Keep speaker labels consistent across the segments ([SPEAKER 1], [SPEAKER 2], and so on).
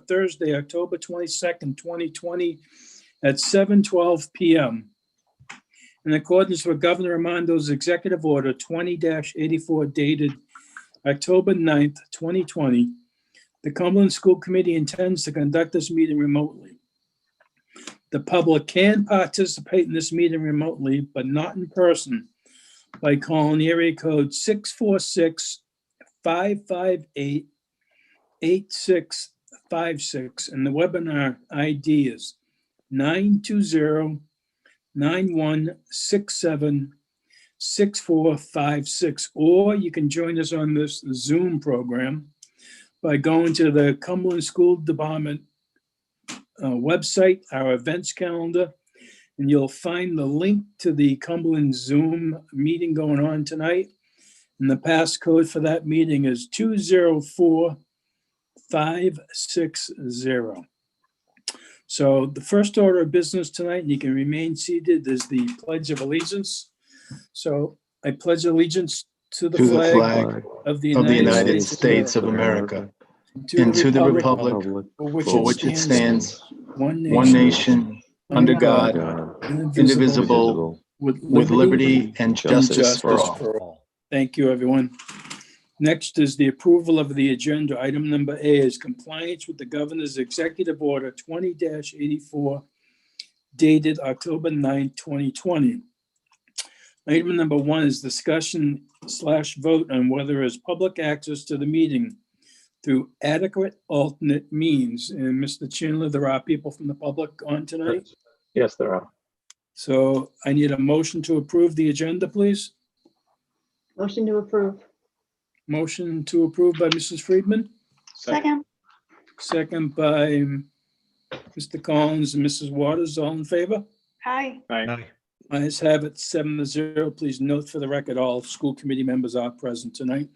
[SPEAKER 1] Thursday, October 22nd, 2020 at 7:12 p.m. In accordance with Governor Ramondo's Executive Order 20-84 dated October 9th, 2020, the Cumberland School Committee intends to conduct this meeting remotely. The public can participate in this meeting remotely, but not in person, by calling area code 646-558-8656, and the webinar ID is 920-9167-6456. Or you can join us on this Zoom program by going to the Cumberland School Department website, our events calendar, and you'll find the link to the Cumberland Zoom meeting going on tonight. And the passcode for that meeting is 204560. So the first order of business tonight, and you can remain seated, is the Pledge of Allegiance. So I pledge allegiance to the flag of the
[SPEAKER 2] United States of America, and to the republic for which it stands, one nation, under God, indivisible, with liberty and justice for all.
[SPEAKER 1] Thank you, everyone. Next is the approval of the agenda. Item number A is compliance with the Governor's Executive Order 20-84 dated October 9th, 2020. Item number 1 is discussion/vote on whether there is public access to the meeting through adequate alternate means. And Mr. Chandler, there are people from the public on tonight?
[SPEAKER 3] Yes, there are.
[SPEAKER 1] So I need a motion to approve the agenda, please.
[SPEAKER 4] Motion to approve.
[SPEAKER 1] Motion to approve by Mrs. Friedman,
[SPEAKER 4] Second.
[SPEAKER 1] second by Mr. Collins and Mrs. Waters. All in favor?
[SPEAKER 4] Aye.
[SPEAKER 3] Aye.
[SPEAKER 1] Ayes have it, 7-0. Please note for the record, all school committee members are present tonight.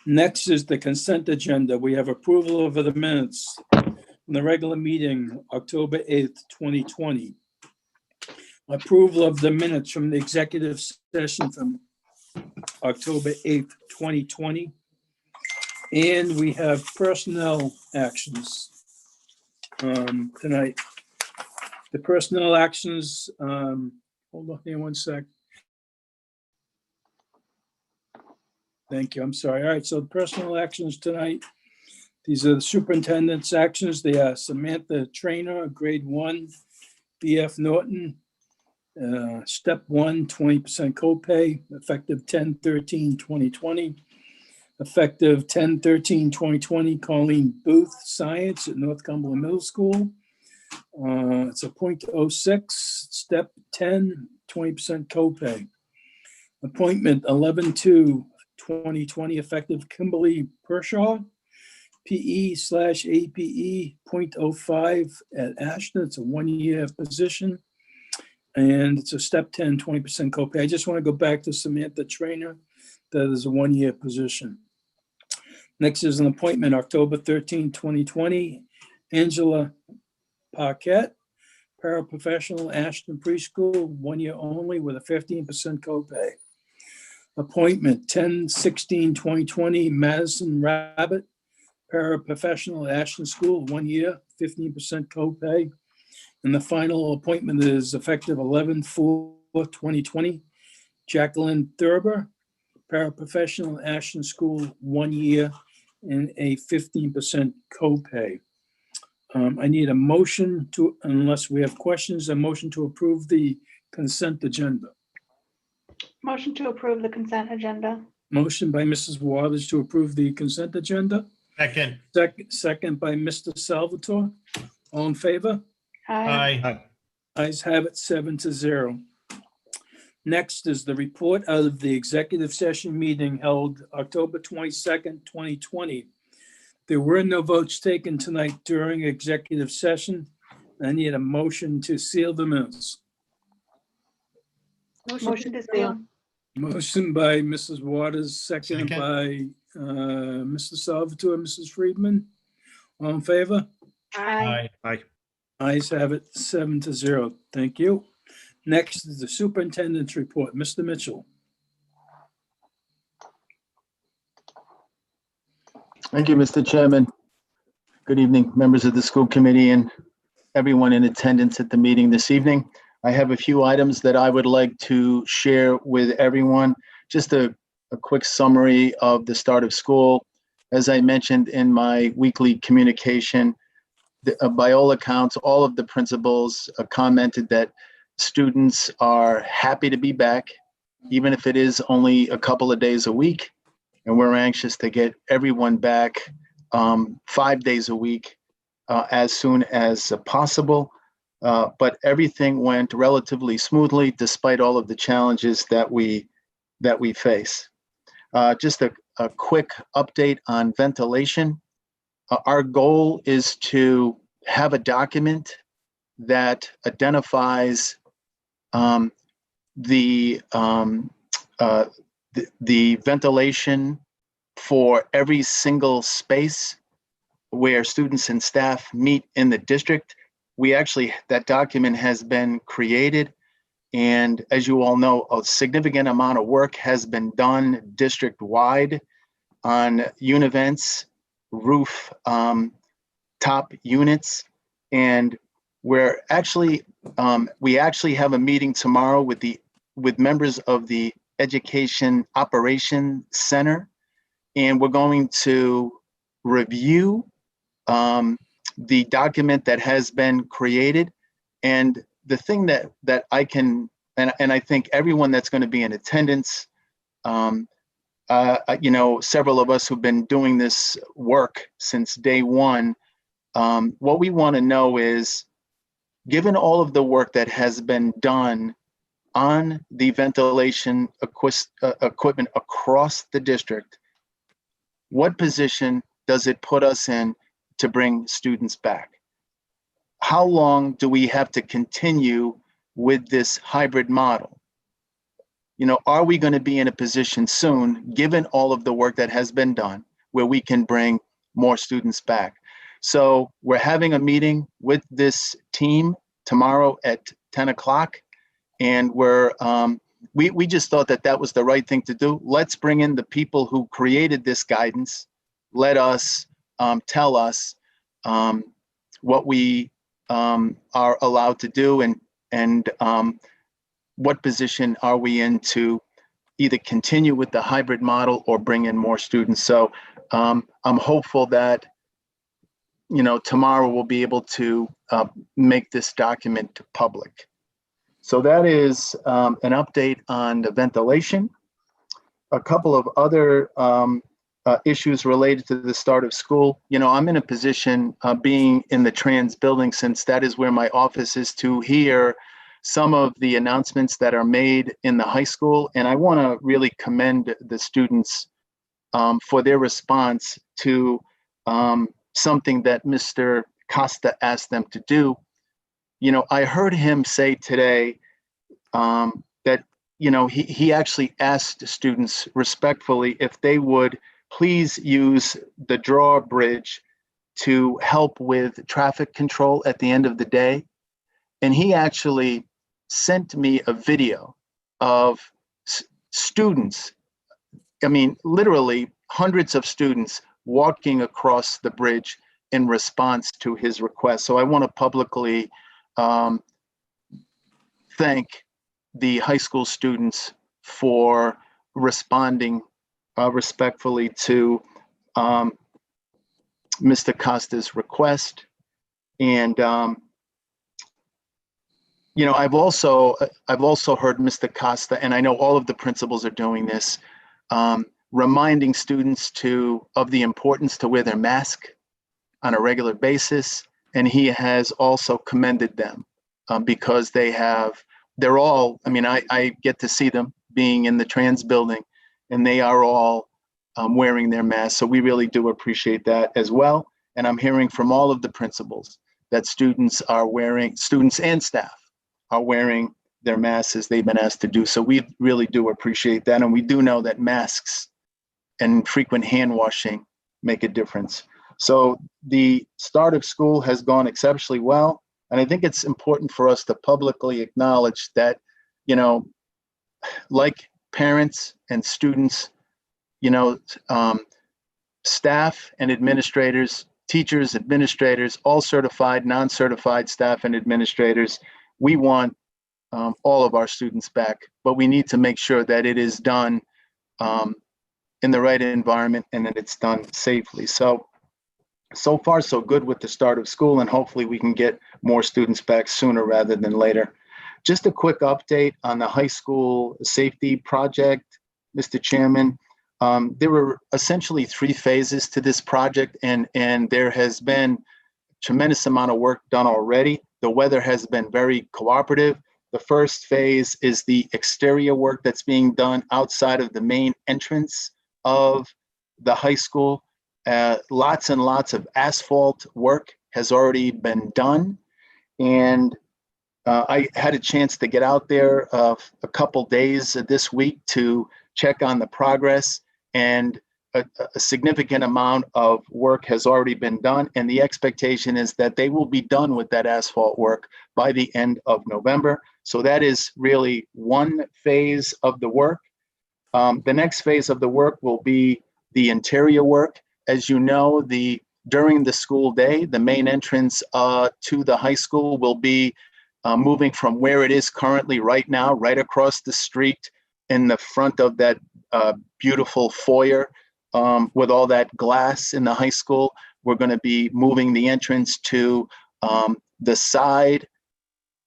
[SPEAKER 1] Next is the consent agenda. We have approval of the minutes from the regular meeting, October 8th, 2020. Approval of the minutes from the executive session from October 8th, 2020. And we have personnel actions tonight. The personnel actions, hold on here one sec. Thank you, I'm sorry. All right, so the personnel actions tonight. These are the superintendent's actions. They are Samantha Trainer, grade 1, BF Norton. Step 1, 20% copay, effective 10/13/2020. Effective 10/13/2020, Colleen Booth, Science at North Cumberland Middle School. It's a .06, step 10, 20% copay. Appointment 11/2/2020, effective Kimberly Pershaw, PE/APE .05 at Ashton. It's a 1-year position. And it's a step 10, 20% copay. I just want to go back to Samantha Trainer. That is a 1-year position. Next is an appointment, October 13, 2020. Angela Paquette, paraprofessional, Ashton Preschool, 1 year only with a 15% copay. Appointment 10/16/2020, Madison Rabbit, paraprofessional, Ashton School, 1 year, 15% copay. And the final appointment is effective 11/4/2020, Jacqueline Thurber, paraprofessional, Ashton School, 1 year, and a 15% copay. I need a motion to, unless we have questions, a motion to approve the consent agenda.
[SPEAKER 4] Motion to approve the consent agenda.
[SPEAKER 1] Motion by Mrs. Waters to approve the consent agenda.
[SPEAKER 5] Second.
[SPEAKER 1] Second by Mr. Salvatore. All in favor?
[SPEAKER 5] Aye.
[SPEAKER 1] Ayes have it, 7-0. Next is the report out of the executive session meeting held October 22nd, 2020. There were no votes taken tonight during executive session. I need a motion to seal the minutes.
[SPEAKER 4] Motion to seal.
[SPEAKER 1] Motion by Mrs. Waters, second
[SPEAKER 5] Second.
[SPEAKER 1] by Mr. Salvatore, Mrs. Friedman. All in favor?
[SPEAKER 4] Aye.
[SPEAKER 5] Aye.
[SPEAKER 1] Ayes have it, 7-0. Thank you. Next is the superintendent's report. Mr. Mitchell.
[SPEAKER 2] Thank you, Mr. Chairman. Good evening, members of the school committee and everyone in attendance at the meeting this evening. I have a few items that I would like to share with everyone. Just a quick summary of the start of school. As I mentioned in my weekly communication, by all accounts, all of the principals commented that students are happy to be back, even if it is only a couple of days a week. And we're anxious to get everyone back 5 days a week as soon as possible. But everything went relatively smoothly despite all of the challenges that we face. Just a quick update on ventilation. Our goal is to have a document that identifies the ventilation for every single space where students and staff meet in the district. That document has been created. And as you all know, a significant amount of work has been done district-wide on univents, roof top units. And we actually have a meeting tomorrow with members of the Education Operation Center. And we're going to review the document that has been created. And the thing that I can, and I think everyone that's going to be in attendance, several of us who've been doing this work since day one, what we want to know is, given all of the work that has been done on the ventilation equipment across the district, what position does it put us in to bring students back? How long do we have to continue with this hybrid model? Are we going to be in a position soon, given all of the work that has been done, where we can bring more students back? So we're having a meeting with this team tomorrow at 10 o'clock. And we just thought that was the right thing to do. Let's bring in the people who created this guidance. Let us tell us what we are allowed to do and what position are we in to either continue with the hybrid model or bring in more students. So I'm hopeful that tomorrow we'll be able to make this document public. So that is an update on the ventilation. A couple of other issues related to the start of school. I'm in a position being in the trans building, since that is where my office is, to hear some of the announcements that are made in the high school. And I want to really commend the students for their response to something that Mr. Costa asked them to do. I heard him say today that, he actually asked the students respectfully if they would please use the drawbridge to help with traffic control at the end of the day. And he actually sent me a video of students, literally hundreds of students walking across the bridge in response to his request. So I want to publicly thank the high school students for responding respectfully to Mr. Costa's request. And I've also heard Mr. Costa, and I know all of the principals are doing this, reminding students of the importance to wear their mask on a regular basis. And he has also commended them because they're all, I get to see them being in the trans building, and they are all wearing their masks. So we really do appreciate that as well. And I'm hearing from all of the principals that students and staff are wearing their masks as they've been asked to do. So we really do appreciate that. And we do know that masks and frequent hand washing make a difference. So the start of school has gone exceptionally well. And I think it's important for us to publicly acknowledge that, like parents and students, staff and administrators teachers, administrators, all certified, non-certified staff and administrators. We want all of our students back, but we need to make sure that it is done in the right environment and that it's done safely. So far, so good with the start of school, and hopefully we can get more students back sooner rather than later. Just a quick update on the high school safety project, Mr. Chairman. There were essentially 3 phases to this project, and there has been tremendous amount of work done already. The weather has been very cooperative. The first phase is the exterior work that's being done outside of the main entrance of the high school. Lots and lots of asphalt work has already been done. And I had a chance to get out there a couple days this week to check on the progress, and a significant amount of work has already been done. And the expectation is that they will be done with that asphalt work by the end of November. So that is really one phase of the work. The next phase of the work will be the interior work. As you know, during the school day, the main entrance to the high school will be moving from where it is currently right now, right across the street in the front of that beautiful foyer with all that glass in the high school. We're going to be moving the entrance to the side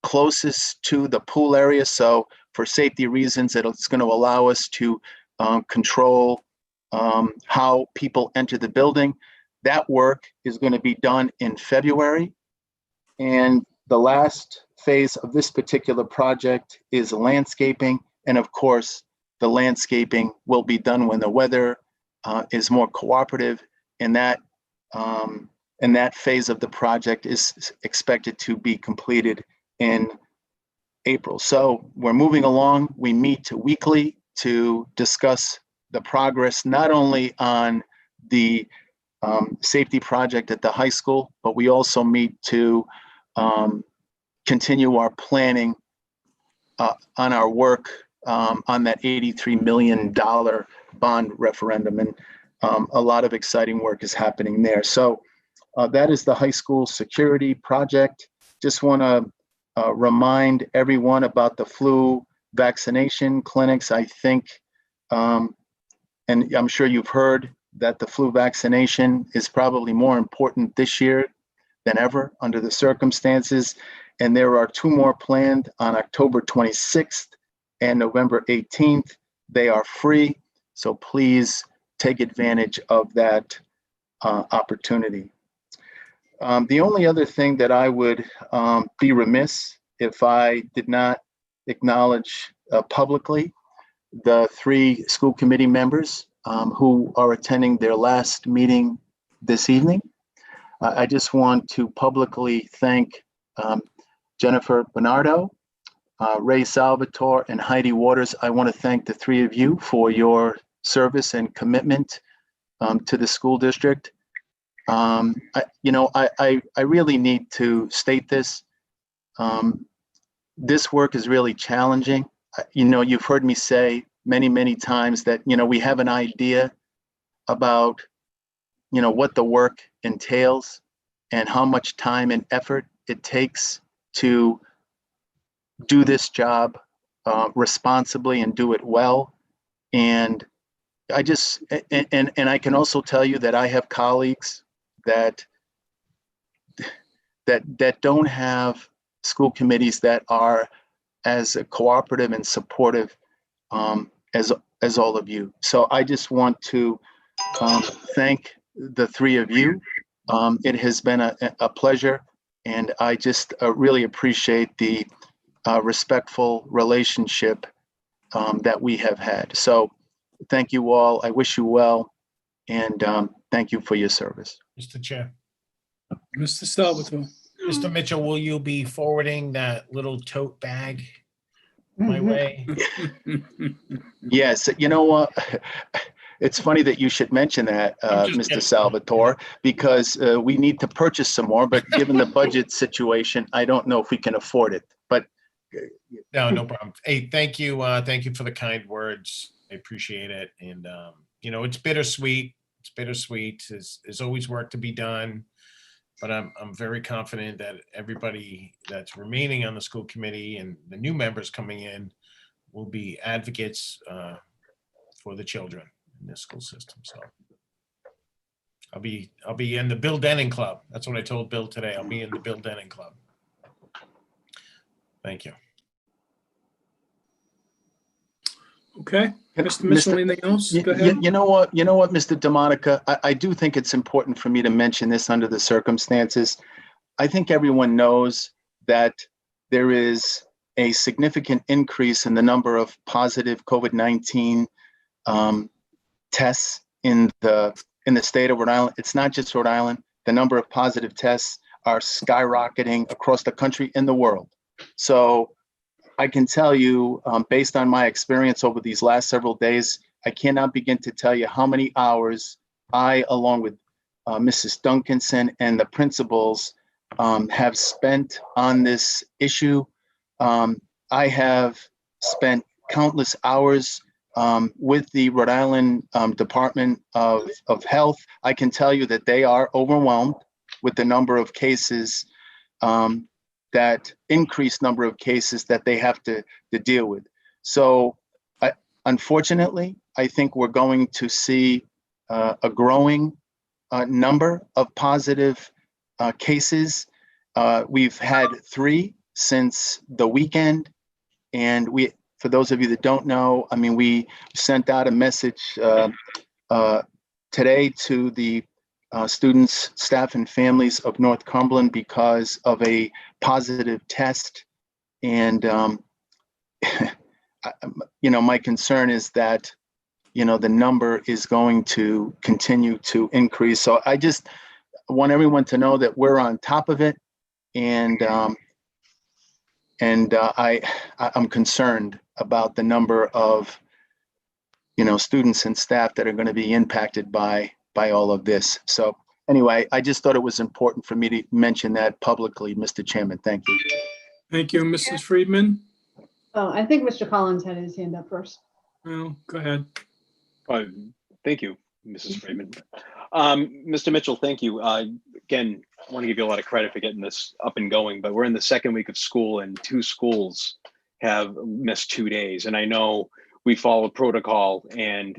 [SPEAKER 2] closest to the pool area. So for safety reasons, it's going to allow us to control how people enter the building. That work is going to be done in February. And the last phase of this particular project is landscaping. And of course, the landscaping will be done when the weather is more cooperative. And that phase of the project is expected to be completed in April. So we're moving along. We meet weekly to discuss the progress, not only on the safety project at the high school, but we also meet to continue our planning on our work on that $83 million bond referendum. And a lot of exciting work is happening there. So that is the high school security project. Just want to remind everyone about the flu vaccination clinics. I think, and I'm sure you've heard that the flu vaccination is probably more important this year than ever under the circumstances. And there are 2 more planned on October 26th and November 18th. They are free, so please take advantage of that opportunity. The only other thing that I would be remiss if I did not acknowledge publicly the 3 school committee members who are attending their last meeting this evening. I just want to publicly thank Jennifer Bernardo, Ray Salvatore, and Heidi Waters. I want to thank the 3 of you for your service and commitment to the school district. I really need to state this. This work is really challenging. You've heard me say many times that, we have an idea about, what the work entails and how much time and effort it takes to do this job responsibly and do it well. And I can also tell you that I have colleagues that don't have school committees that are as cooperative and supportive as all of you. So I just want to thank the 3 of you. It has been a pleasure, and I just really appreciate the respectful relationship that we have had. So thank you all. I wish you well, and thank you for your service.
[SPEAKER 3] Mr. Chair.
[SPEAKER 1] Mr. Salvatore.
[SPEAKER 3] Mr. Mitchell, will you be forwarding that little tote bag my way?
[SPEAKER 2] Yes, you know what? It's funny that you should mention that, Mr. Salvatore, because we need to purchase some more, but given the budget situation, I don't know if we can afford it. But
[SPEAKER 3] no problem. Hey, thank you. Thank you for the kind words. I appreciate it. And it's bittersweet. It's bittersweet. There's always work to be done. but I'm very confident that everybody that's remaining on the school committee and the new members coming in will be advocates for the children in this school system. So I'll be in the Bill Denning Club. That's what I told Bill today. I'll be in the Bill Denning Club. Thank you.
[SPEAKER 1] Okay, Mr. Mitchell, anything else? Go ahead.
[SPEAKER 2] You know what, Mr. DeMonica, I do think it's important for me to mention this under the circumstances. I think everyone knows that there is a significant increase in the number of positive COVID-19 tests in the state of Rhode Island. It's not just Rhode Island. The number of positive tests are skyrocketing across the country and the world. So I can tell you, based on my experience over these last several days, I cannot begin to tell you how many hours I, along with Mrs. Duncanson and the principals, have spent on this issue. I have spent countless hours with the Rhode Island Department of Health. I can tell you that they are overwhelmed with the number of cases, that increased number of cases that they have to deal with. So unfortunately, I think we're going to see a growing number of positive cases. We've had 3 since the weekend. And for those of you that don't know, I mean, we sent out a message today to the students, staff, and families of North Cumberland because of a positive test. And, my concern is that, the number is going to continue to increase. So I just want everyone to know that we're on top of it. And I'm concerned about the number of, students and staff that are going to be impacted by all of this. So anyway, I just thought it was important for me to mention that publicly, Mr. Chairman. Thank you.
[SPEAKER 1] Thank you, Mrs. Friedman.
[SPEAKER 5] Oh, I think Mr. Collins had his hand up first.
[SPEAKER 1] Well, go ahead.
[SPEAKER 6] Thank you, Mrs. Friedman. Mr. Mitchell, thank you. Again, I want to give you a lot of credit for getting this up and going, but we're in the second week of school and 2 schools have missed 2 days. And I know we follow protocol and,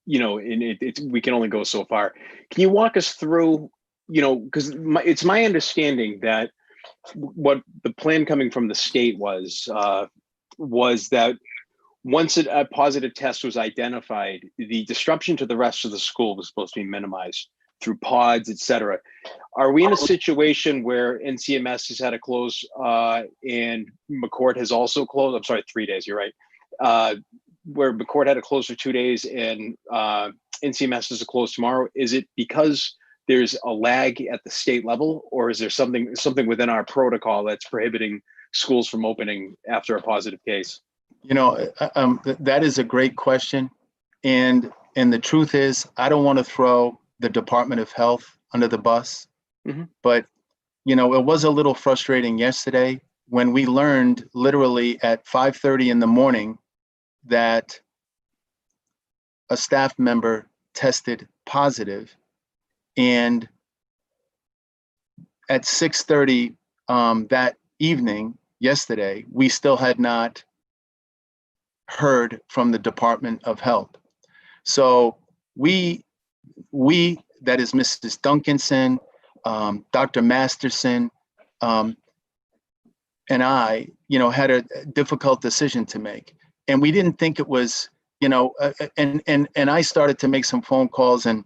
[SPEAKER 6] we can only go so far. Can you walk us through, because it's my understanding that what the plan coming from the state was that once a positive test was identified, the disruption to the rest of the school was supposed to be minimized through pods, et cetera. Are we in a situation where NCMS has had to close and McCourt has also closed? I'm sorry, 3 days, you're right. Where McCourt had to close for 2 days and NCMS is to close tomorrow. Is it because there's a lag at the state level, or is there something within our protocol that's prohibiting schools from opening after a positive case?
[SPEAKER 2] That is a great question. And the truth is, I don't want to throw the Department of Health under the bus, but, it was a little frustrating yesterday when we learned literally at 5:30 in the morning that a staff member tested positive. And at 6:30 that evening, yesterday, we still had not heard from the Department of Health. So we, that is Mrs. Duncanson, Dr. Masterson, and I, had a difficult decision to make. And we didn't think it was, and I started to make some phone calls and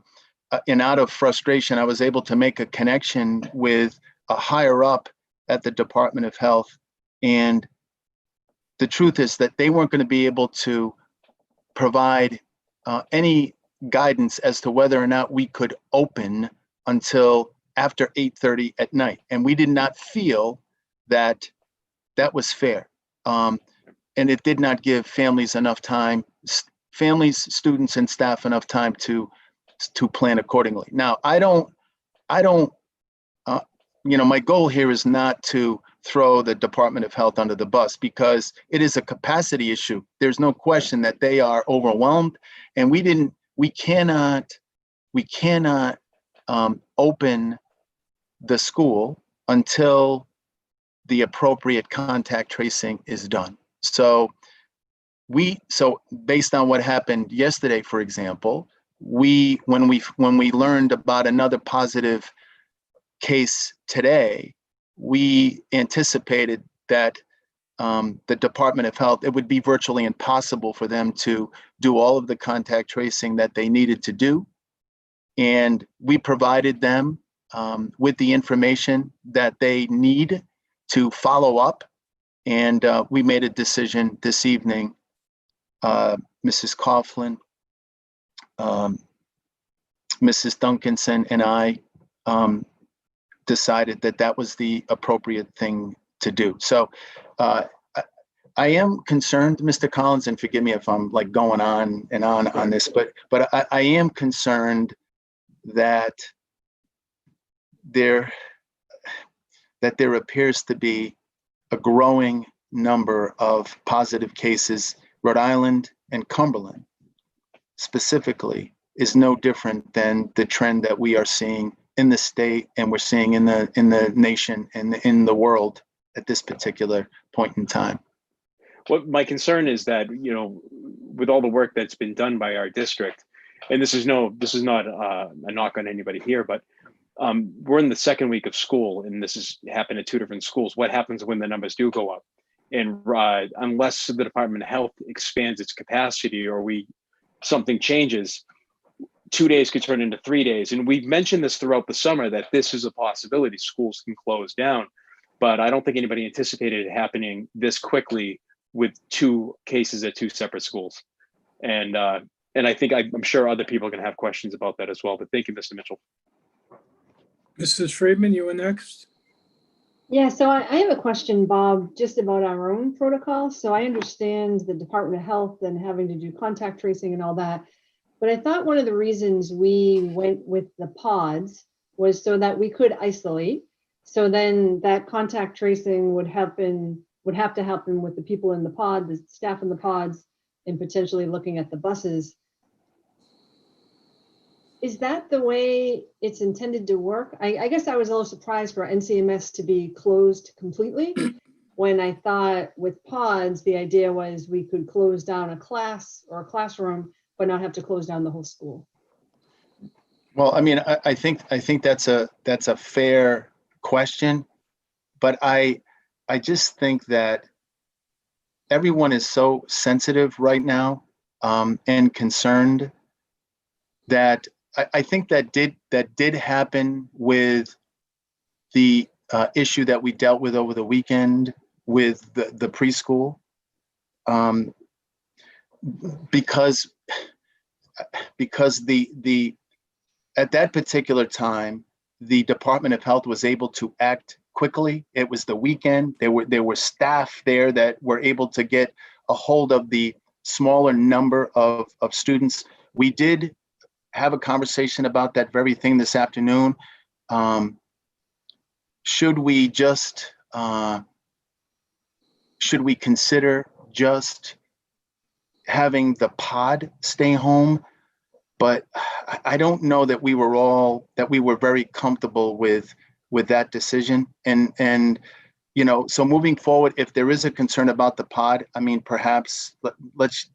[SPEAKER 2] out of frustration, I was able to make a connection with a higher up at the Department of Health. And the truth is that they weren't going to be able to provide any guidance as to whether or not we could open until after 8:30 at night. And we did not feel that that was fair. And it did not give families enough time, students and staff enough time to plan accordingly. Now, my goal here is not to throw the Department of Health under the bus because it is a capacity issue. There's no question that they are overwhelmed, and we cannot open the school until the appropriate contact tracing is done. So based on what happened yesterday, for example, when we learned about another positive case today, we anticipated that the Department of Health, it would be virtually impossible for them to do all of the contact tracing that they needed to do. And we provided them with the information that they need to follow up. And we made a decision this evening, Mrs. Coughlin, Mrs. Duncanson, and I decided that that was the appropriate thing to do. So I am concerned, Mr. Collins, and forgive me if I'm like going on and on this, but I am concerned that there appears to be a growing number of positive cases. Rhode Island and Cumberland specifically is no different than the trend that we are seeing in the state and we're seeing in the nation and in the world at this particular point in time.
[SPEAKER 6] What my concern is that, you know, with all the work that's been done by our district, and this is not a knock on anybody here, but we're in the second week of school, and this has happened at two different schools. What happens when the numbers do go up? And unless the Department of Health expands its capacity or something changes, 2 days could turn into 3 days. And we've mentioned this throughout the summer that this is a possibility. Schools can close down, but I don't think anybody anticipated it happening this quickly with 2 cases at 2 separate schools. And I think I'm sure other people can have questions about that as well. But thank you, Mr. Mitchell.
[SPEAKER 1] Mrs. Friedman, you were next.
[SPEAKER 5] Yeah, so I have a question, Bob, just about our own protocol. So I understand the Department of Health and having to do contact tracing and all that. But I thought one of the reasons we went with the pods was so that we could isolate. So then that contact tracing would have to happen with the people in the pod, the staff in the pods, and potentially looking at the buses. Is that the way it's intended to work? I guess I was a little surprised for NCMS to be closed completely when I thought with pods, the idea was we could close down a class or a classroom, but not have to close down the whole school.
[SPEAKER 2] Well, I mean, I think that's a fair question, but I just think that everyone is so sensitive right now and concerned that I think that did happen with the issue that we dealt with over the weekend with the preschool, because the at that particular time the Department of Health was able to act quickly. It was the weekend. There were staff there that were able to get a hold of the smaller number of students. We did have a conversation about that very thing this afternoon. Should we consider just having the pod stay home? But I don't know that we were very comfortable with that decision. And you know, so moving forward, if there is a concern about the pod, I mean, perhaps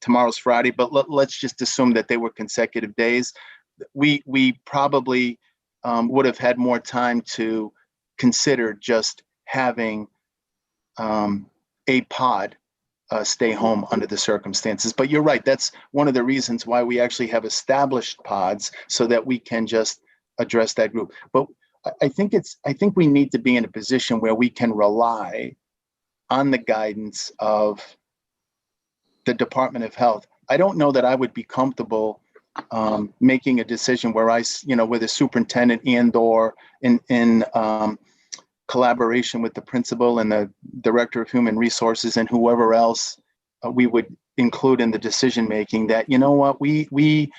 [SPEAKER 2] tomorrow's Friday, but let's just assume that they were consecutive days. We probably would have had more time to consider just having a pod stay home under the circumstances. But you're right, that's one of the reasons why we actually have established pods, so that we can just address that group. But I think we need to be in a position where we can rely on the guidance of the Department of Health. I don't know that I would be comfortable making a decision where with a superintendent and/or in collaboration with the principal and the director of human resources and whoever else we would include in the decision making, that, you know what, we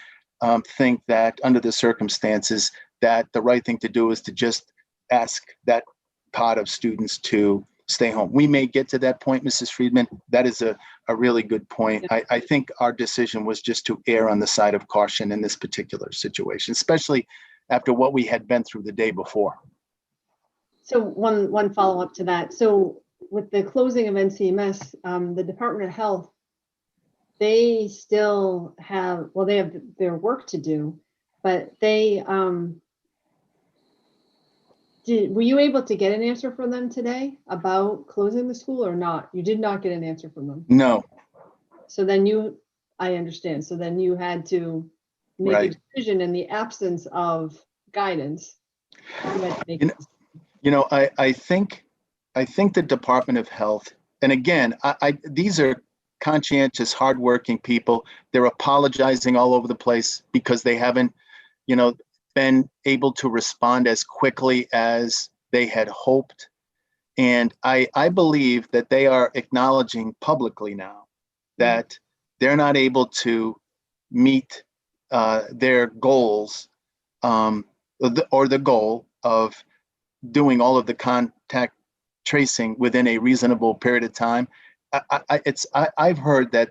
[SPEAKER 2] think that under the circumstances that the right thing to do is to just ask that pod of students to stay home. We may get to that point, Mrs. Friedman. That is a really good point. I think our decision was just to err on the side of caution in this particular situation, especially after what we had been through the day before.
[SPEAKER 5] So one follow-up to that. So with the closing of NCMS, the Department of Health, they still have, well, they have their work to do, but they, were you able to get an answer from them today about closing the school or not? You did not get an answer from them.
[SPEAKER 2] No,
[SPEAKER 5] So then I understand. So then you had to make
[SPEAKER 2] Right.
[SPEAKER 5] a decision in the absence of guidance. You had to make a decision.
[SPEAKER 2] you know, I think the Department of Health, and again, these are conscientious, hardworking people. They're apologizing all over the place because they haven't, been able to respond as quickly as they had hoped. And I believe that they are acknowledging publicly now that they're not able to meet their goals, or the goal of doing all of the contact tracing within a reasonable period of time. I've heard that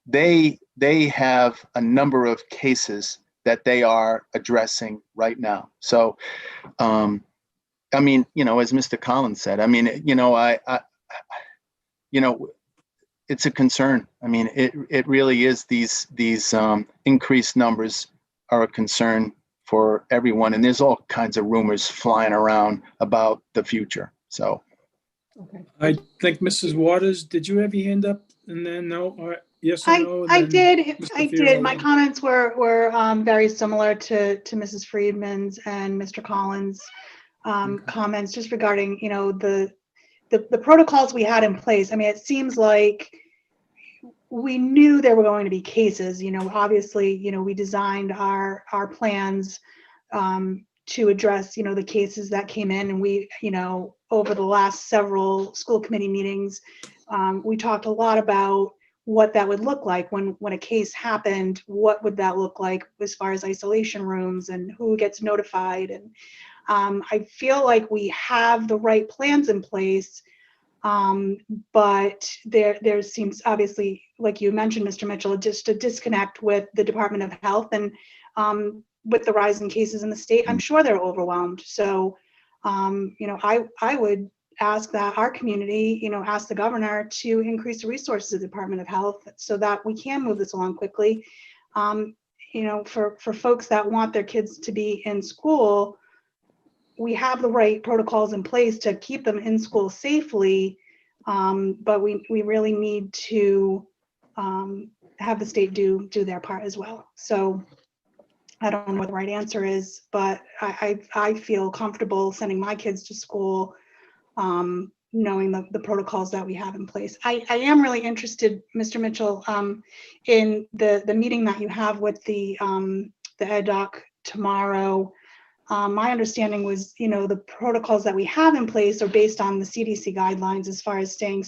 [SPEAKER 2] they have a number of cases that they are addressing right now. So, I mean, as Mr. Collins said, I mean, it's a concern. I mean, it really is. These increased numbers are a concern for everyone, and there's all kinds of rumors flying around about the future. So,
[SPEAKER 5] Okay.
[SPEAKER 1] I think Mrs. Waters, did you have your hand up? And then no, or yes or no? and
[SPEAKER 4] I
[SPEAKER 1] then
[SPEAKER 4] did.
[SPEAKER 1] Mr.
[SPEAKER 4] I did. My
[SPEAKER 1] Fiorello.
[SPEAKER 4] comments were very similar to Mrs. Friedman's and Mr. Collins' comments, just regarding the protocols we had in place. I mean, it seems like we knew there were going to be cases. Obviously, we designed our plans to address the cases that came in, and we over the last several school committee meetings, we talked a lot about what that would look like when a case happened. What would that look like as far as isolation rooms and who gets notified? And I feel like we have the right plans in place, but there seems, obviously, like you mentioned, Mr. Mitchell, just a disconnect with the Department of Health, and with the rise in cases in the state, I'm sure they're overwhelmed. So, I would ask that our community, ask the governor to increase the resources of the Department of Health so that we can move this along quickly. For folks that want their kids to be in school, we have the right protocols in place to keep them in school safely, but we really need to have the state do their part as well. So I don't know what the right answer is, but I feel comfortable sending my kids to school, knowing the protocols that we have in place. I am really interested, Mr. Mitchell, in the meeting that you have with the ed doc tomorrow. My understanding was, the protocols that we have in place are based on the CDC guidelines as far as staying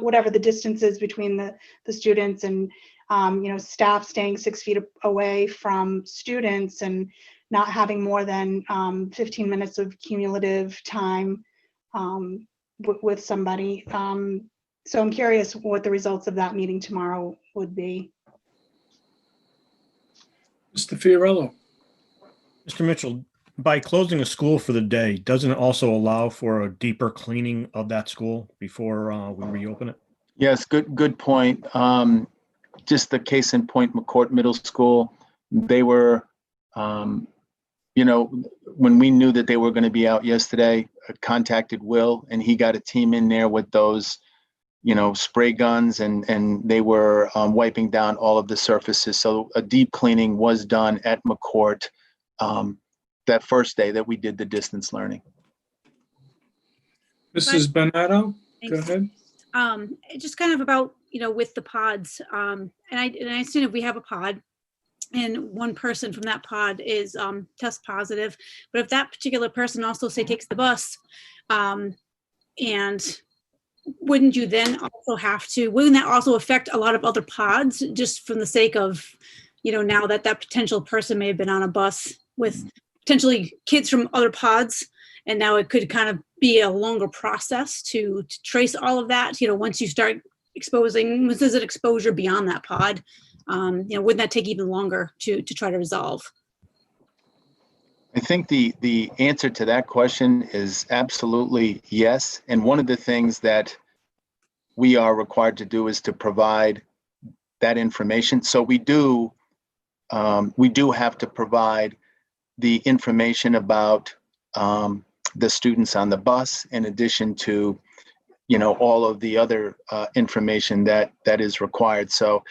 [SPEAKER 4] whatever the distance is between the students, and staff staying 6 feet away from students, and not having more than 15 minutes of cumulative time with somebody. So I'm curious what the results of that meeting tomorrow would be.
[SPEAKER 1] Mr. Fiorello.
[SPEAKER 7] Mr. Mitchell, by closing a school for the day, doesn't it also allow for a deeper cleaning of that school before we reopen it?
[SPEAKER 2] yes, good point. Just the case in point, McCourt Middle School, they were, when we knew that they were going to be out yesterday, contacted Will, and he got a team in there with those, spray guns, and they were wiping down all of the surfaces. So a deep cleaning was done at McCourt that first day that we did the distance learning.
[SPEAKER 1] Mrs. Bernardo, go
[SPEAKER 8] Thanks.
[SPEAKER 1] ahead.
[SPEAKER 8] Just kind of about, with the pods, and I assume if we have a pod and one person from that pod is test positive, but if that particular person also say takes the bus, and wouldn't you then also wouldn't that also affect a lot of other pods, just from the sake of, now that potential person may have been on a bus with potentially kids from other pods, and now it could kind of be a longer process to trace all of that, once you start exposing, this is an exposure beyond that pod. wouldn't that take even longer to try to resolve?
[SPEAKER 2] I think the answer to that question is absolutely yes. And one of the things that we are required to do is to provide that information. So we do have to provide the information about the students on the bus, in addition to, all of the other information that is required. So,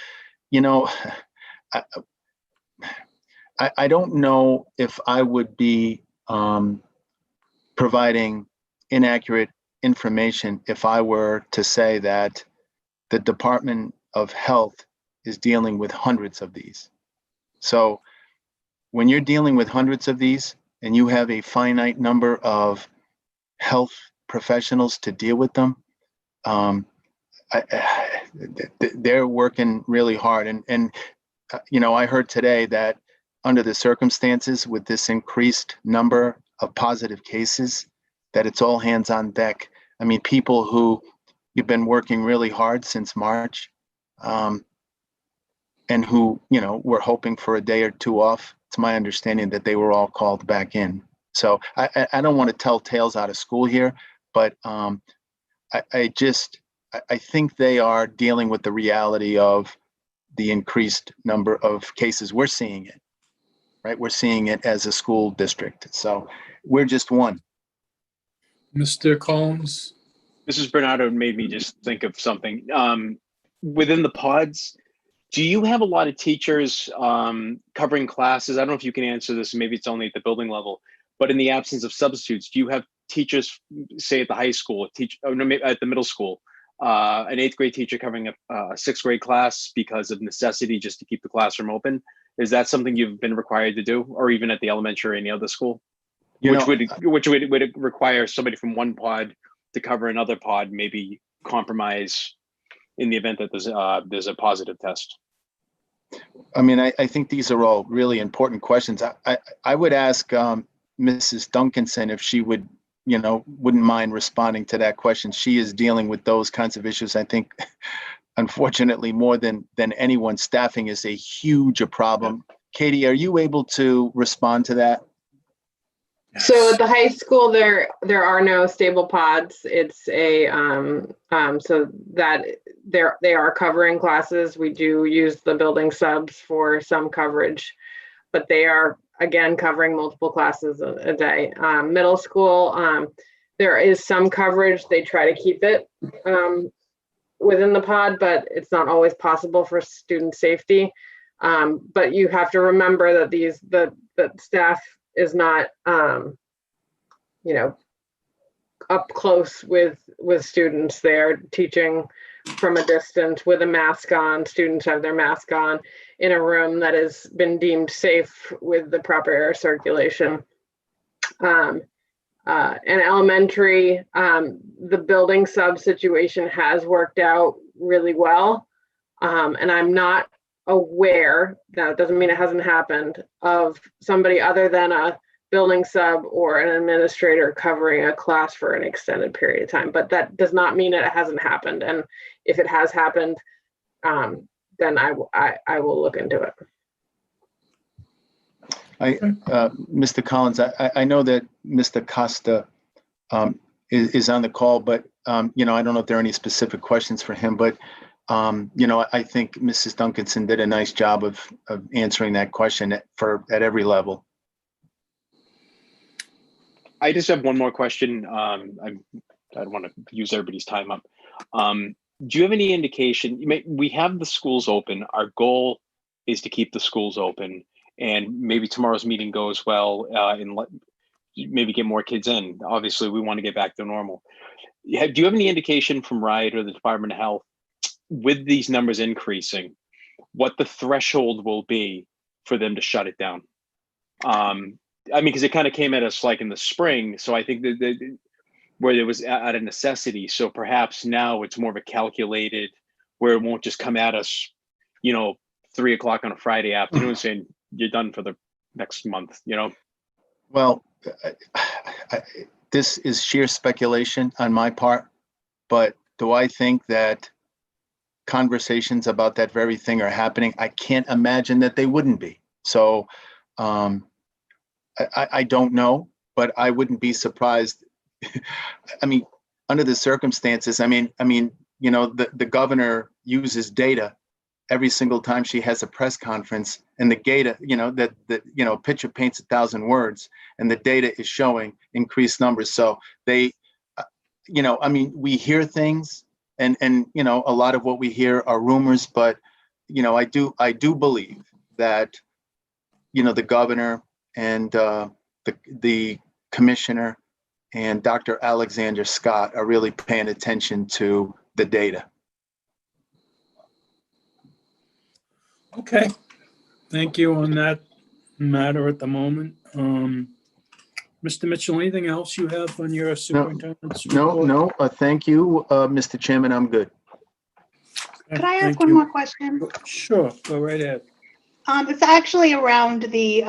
[SPEAKER 2] I don't know if I would be providing inaccurate information if I were to say that the Department of Health is dealing with hundreds of these. So when you're dealing with hundreds of these and you have a finite number of health professionals to deal with them, they're working really hard. And I heard today that under the circumstances with this increased number of positive cases, that it's all hands on deck. I mean, people who you've been working really hard since March, and who, were hoping for a day or two off. It's my understanding that they were all called back in. So I don't want to tell tales out of school here, but I think they are dealing with the reality of the increased number of cases. We're seeing it, right? We're seeing it as a school district. So we're just one.
[SPEAKER 1] Mr. Collins?
[SPEAKER 6] Mrs. Bernardo made me just think of something. Within the pods, do you have a lot of teachers covering classes? I don't know if you can answer this, maybe it's only at the building level, but in the absence of substitutes, do you have teachers, say at the high school, at the middle school, an 8th grade teacher covering a 6th grade class because of necessity just to keep the classroom open? Is that something you've been required to do, or even at the elementary or any other school? Which would require somebody from one pod to cover another pod, maybe compromise in the event that there's a positive test?
[SPEAKER 2] I mean, I think these are all really important questions. I would ask Mrs. Duncanson if she would, wouldn't mind responding to that question. She is dealing with those kinds of issues. I think, unfortunately, more than anyone, staffing is a huge problem. Katie, are you able to respond to that?
[SPEAKER 9] So at the high school, there are no stable pods. It's a so that they are covering classes. We do use the building subs for some coverage, but they are again covering multiple classes a day. Middle school, there is some coverage. They try to keep it within the pod, but it's not always possible for student safety. But you have to remember that the staff is not, up close with students. They're teaching from a distance with a mask on. Students have their mask on in a room that has been deemed safe with the proper air circulation. And elementary, the building sub situation has worked out really well. And I'm not aware, that doesn't mean it hasn't happened, of somebody other than a building sub or an administrator covering a class for an extended period of time, but that does not mean it hasn't happened. And if it has happened, then I will look into it.
[SPEAKER 2] Mr. Collins, I know that Mr. Costa is on the call, but I don't know if there are any specific questions for him, but I think Mrs. Duncanson did a nice job of answering that question at every level.
[SPEAKER 6] I just have one more question. I don't want to use everybody's time up. Do you have any indication? We have the schools open. Our goal is to keep the schools open, and maybe tomorrow's meeting goes well, and maybe get more kids in. Obviously, we want to get back to normal. Do you have any indication from RIDE or the Department of Health, with these numbers increasing, what the threshold will be for them to shut it down? Because it kind of came at us like in the spring. So I think that where there was out of necessity. So perhaps now it's more of a calculated, where it won't just come at us, 3 o'clock on a Friday afternoon saying you're done for the next month,
[SPEAKER 2] Well, this is sheer speculation on my part, but do I think that conversations about that very thing are happening, I can't imagine that they wouldn't be. So I don't know, but I wouldn't be surprised. I mean, under the circumstances, I mean, you know, the governor uses data every single time she has a press conference, and the data, you know, that you know, a picture paints 1,000 words, and the data is showing increased numbers. So they, you know, I mean, we hear things, and you know, a lot of what we hear are rumors, but you know, I do believe that, you know, the governor and the commissioner and Dr. Alexander Scott are really paying attention to the data.
[SPEAKER 1] Okay, thank you on that matter at the moment. Mr. Mitchell, anything else you have on your superintendent's report?
[SPEAKER 2] No, thank you, Mr. Chairman, I'm good.
[SPEAKER 4] Could I ask
[SPEAKER 1] Thank
[SPEAKER 4] one
[SPEAKER 1] you.
[SPEAKER 4] more question?
[SPEAKER 1] Sure, go right ahead.
[SPEAKER 4] It's actually around the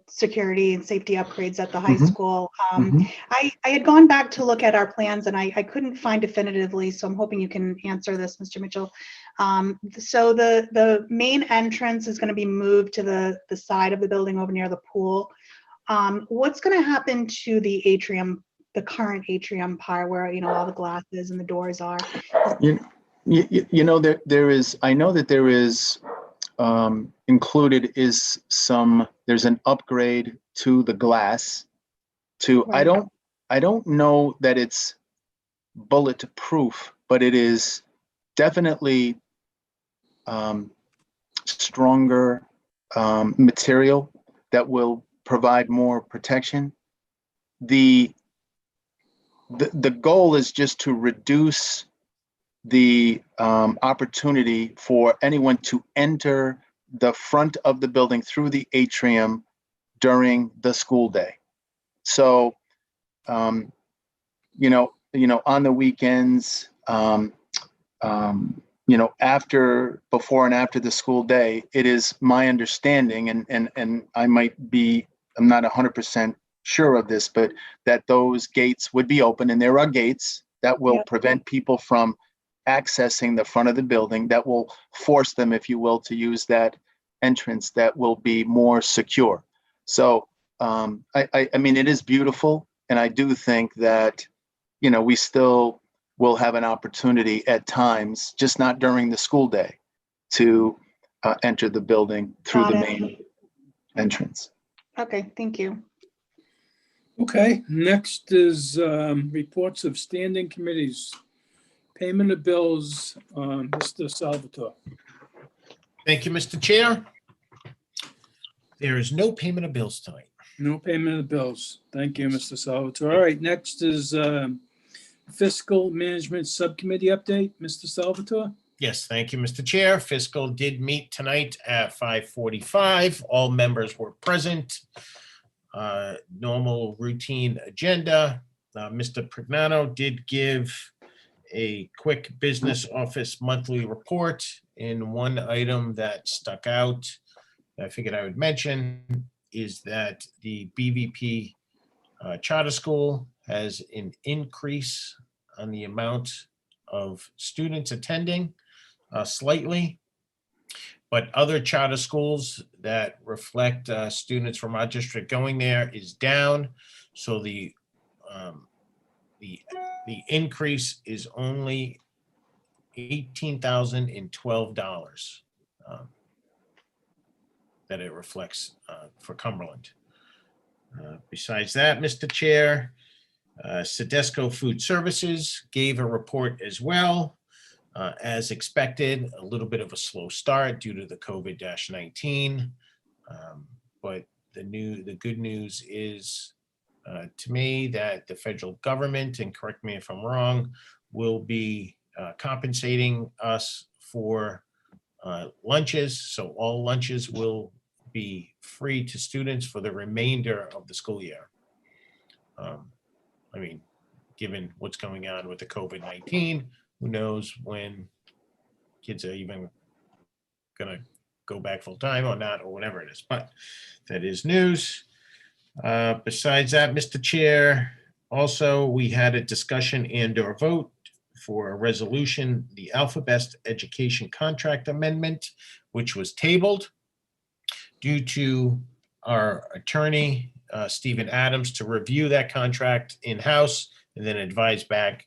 [SPEAKER 4] security and safety upgrades at the high
[SPEAKER 2] Mhm.
[SPEAKER 4] school.
[SPEAKER 2] Mhm.
[SPEAKER 4] I had gone back to look at our plans and I couldn't find definitively, so I'm hoping you can answer this, Mr. Mitchell. So the main entrance is going to be moved to the side of the building over near the pool. What's going to happen to the atrium, the current atrium part where, you know, all the glasses and the doors are?
[SPEAKER 2] You know, there is, I know that there is included is there's an upgrade to the glass to,
[SPEAKER 4] Right.
[SPEAKER 2] I don't know that it's bulletproof, but it is definitely stronger material that will provide more protection. The goal is just to reduce the opportunity for anyone to enter the front of the building through the atrium during the school day. So, you know, on the weekends, you know, before and after the school day, it is my understanding, and I'm not 100% sure of this, but that those gates would be open, and there are gates that will
[SPEAKER 4] Yep.
[SPEAKER 2] prevent people from accessing the front of the building, that will force them, if you will, to use that entrance that will be more secure. So I mean, it is beautiful, and I do think that, you know, we still will have an opportunity at times, just not during the school day, to enter the building through
[SPEAKER 4] Got
[SPEAKER 2] the
[SPEAKER 4] it.
[SPEAKER 2] main entrance.
[SPEAKER 4] Okay, thank you.
[SPEAKER 1] Okay, next is reports of standing committees. Payment of bills, Mr. Salvatore.
[SPEAKER 3] Thank you, Mr. Chair. There is no payment of bills tonight.
[SPEAKER 1] No payment of bills. Thank you, Mr. Salvatore. All right, next is fiscal management subcommittee update. Mr. Salvatore?
[SPEAKER 3] Yes, thank you, Mr. Chair. Fiscal did meet tonight at 5:45. All members were present. Normal routine agenda. Mr. Prignano did give a quick business office monthly report. In one item that stuck out, I figured I would mention, is that the BVP charter school has an increase on the amount of students attending slightly, but other charter schools that reflect students from our district going there is down. So the increase is only $18,012 that it reflects for Cumberland. Besides that, Mr. Chair, Sedesco Food Services gave a report as well. As expected, a little bit of a slow start due to the COVID-19. But the good news is, to me, that the federal government, and correct me if I'm wrong, will be compensating us for lunches. So all lunches will be free to students for the remainder of the school year. I mean, given what's going on with the COVID-19, who knows when kids are even going to go back full time or not, or whatever it is, but that is news. Besides that, Mr. Chair, also we had a discussion and or vote for a resolution, the Alphabet Education Contract Amendment, which was tabled due to our attorney, Stephen Adams, to review that contract in-house and then advise back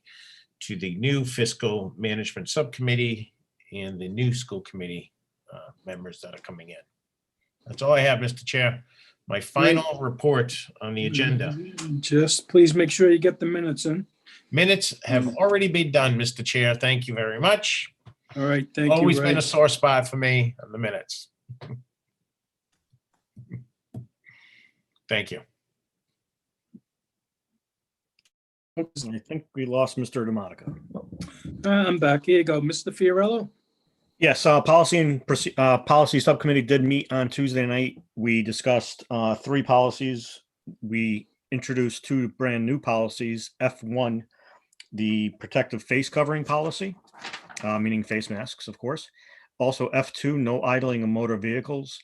[SPEAKER 3] to the new fiscal management subcommittee and the new school committee members that are coming in. That's all I have, Mr. Chair. My final report on the agenda.
[SPEAKER 1] Just please make sure you get the minutes in.
[SPEAKER 3] Minutes have already been done, Mr. Chair. Thank you very much.
[SPEAKER 1] All right, thank you,
[SPEAKER 3] Always
[SPEAKER 1] Ray.
[SPEAKER 3] been a sore spot for me on the minutes. Thank you.
[SPEAKER 7] I think we lost Mr. DeMonica.
[SPEAKER 1] I'm back. Here you go. Mr. Fiorello?
[SPEAKER 7] Yes, policy subcommittee did meet on Tuesday night. We discussed 3 policies. We introduced 2 brand new policies. F1, the protective face covering policy, meaning face masks, of course. Also F2, no idling of motor vehicles.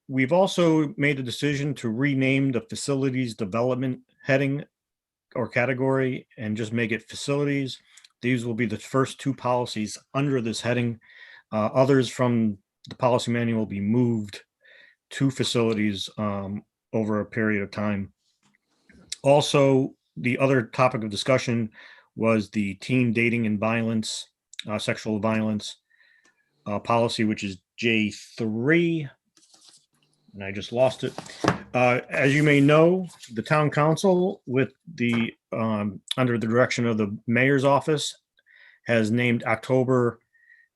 [SPEAKER 7] We've also made a decision to rename the facilities development heading or category and just make it facilities. These will be the first 2 policies under this heading. Others from the policy manual will be moved to facilities over a period of time. Also, the other topic of discussion was the teen dating and violence, sexual violence policy, which is J3. And I just lost it. As you may know, the town council, with the under the direction of the mayor's office, has named October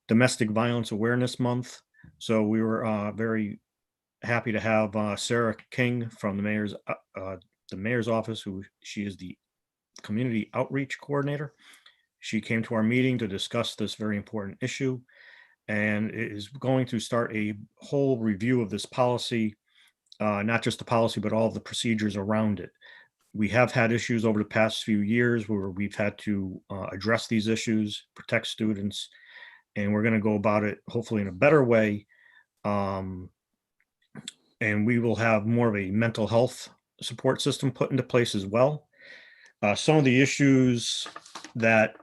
[SPEAKER 7] Domestic Violence Awareness Month. So we were very happy to have Sarah King from the mayor's office, who she is the community outreach coordinator. She came to our meeting to discuss this very important issue, and is going to start a whole review of this policy, not just the policy, but all of the procedures around it. We have had issues over the past few years where we've had to address these issues, protect students, and we're going to go about it hopefully in a better way. And we will have more of a mental health support system put into place as well. Some of the issues that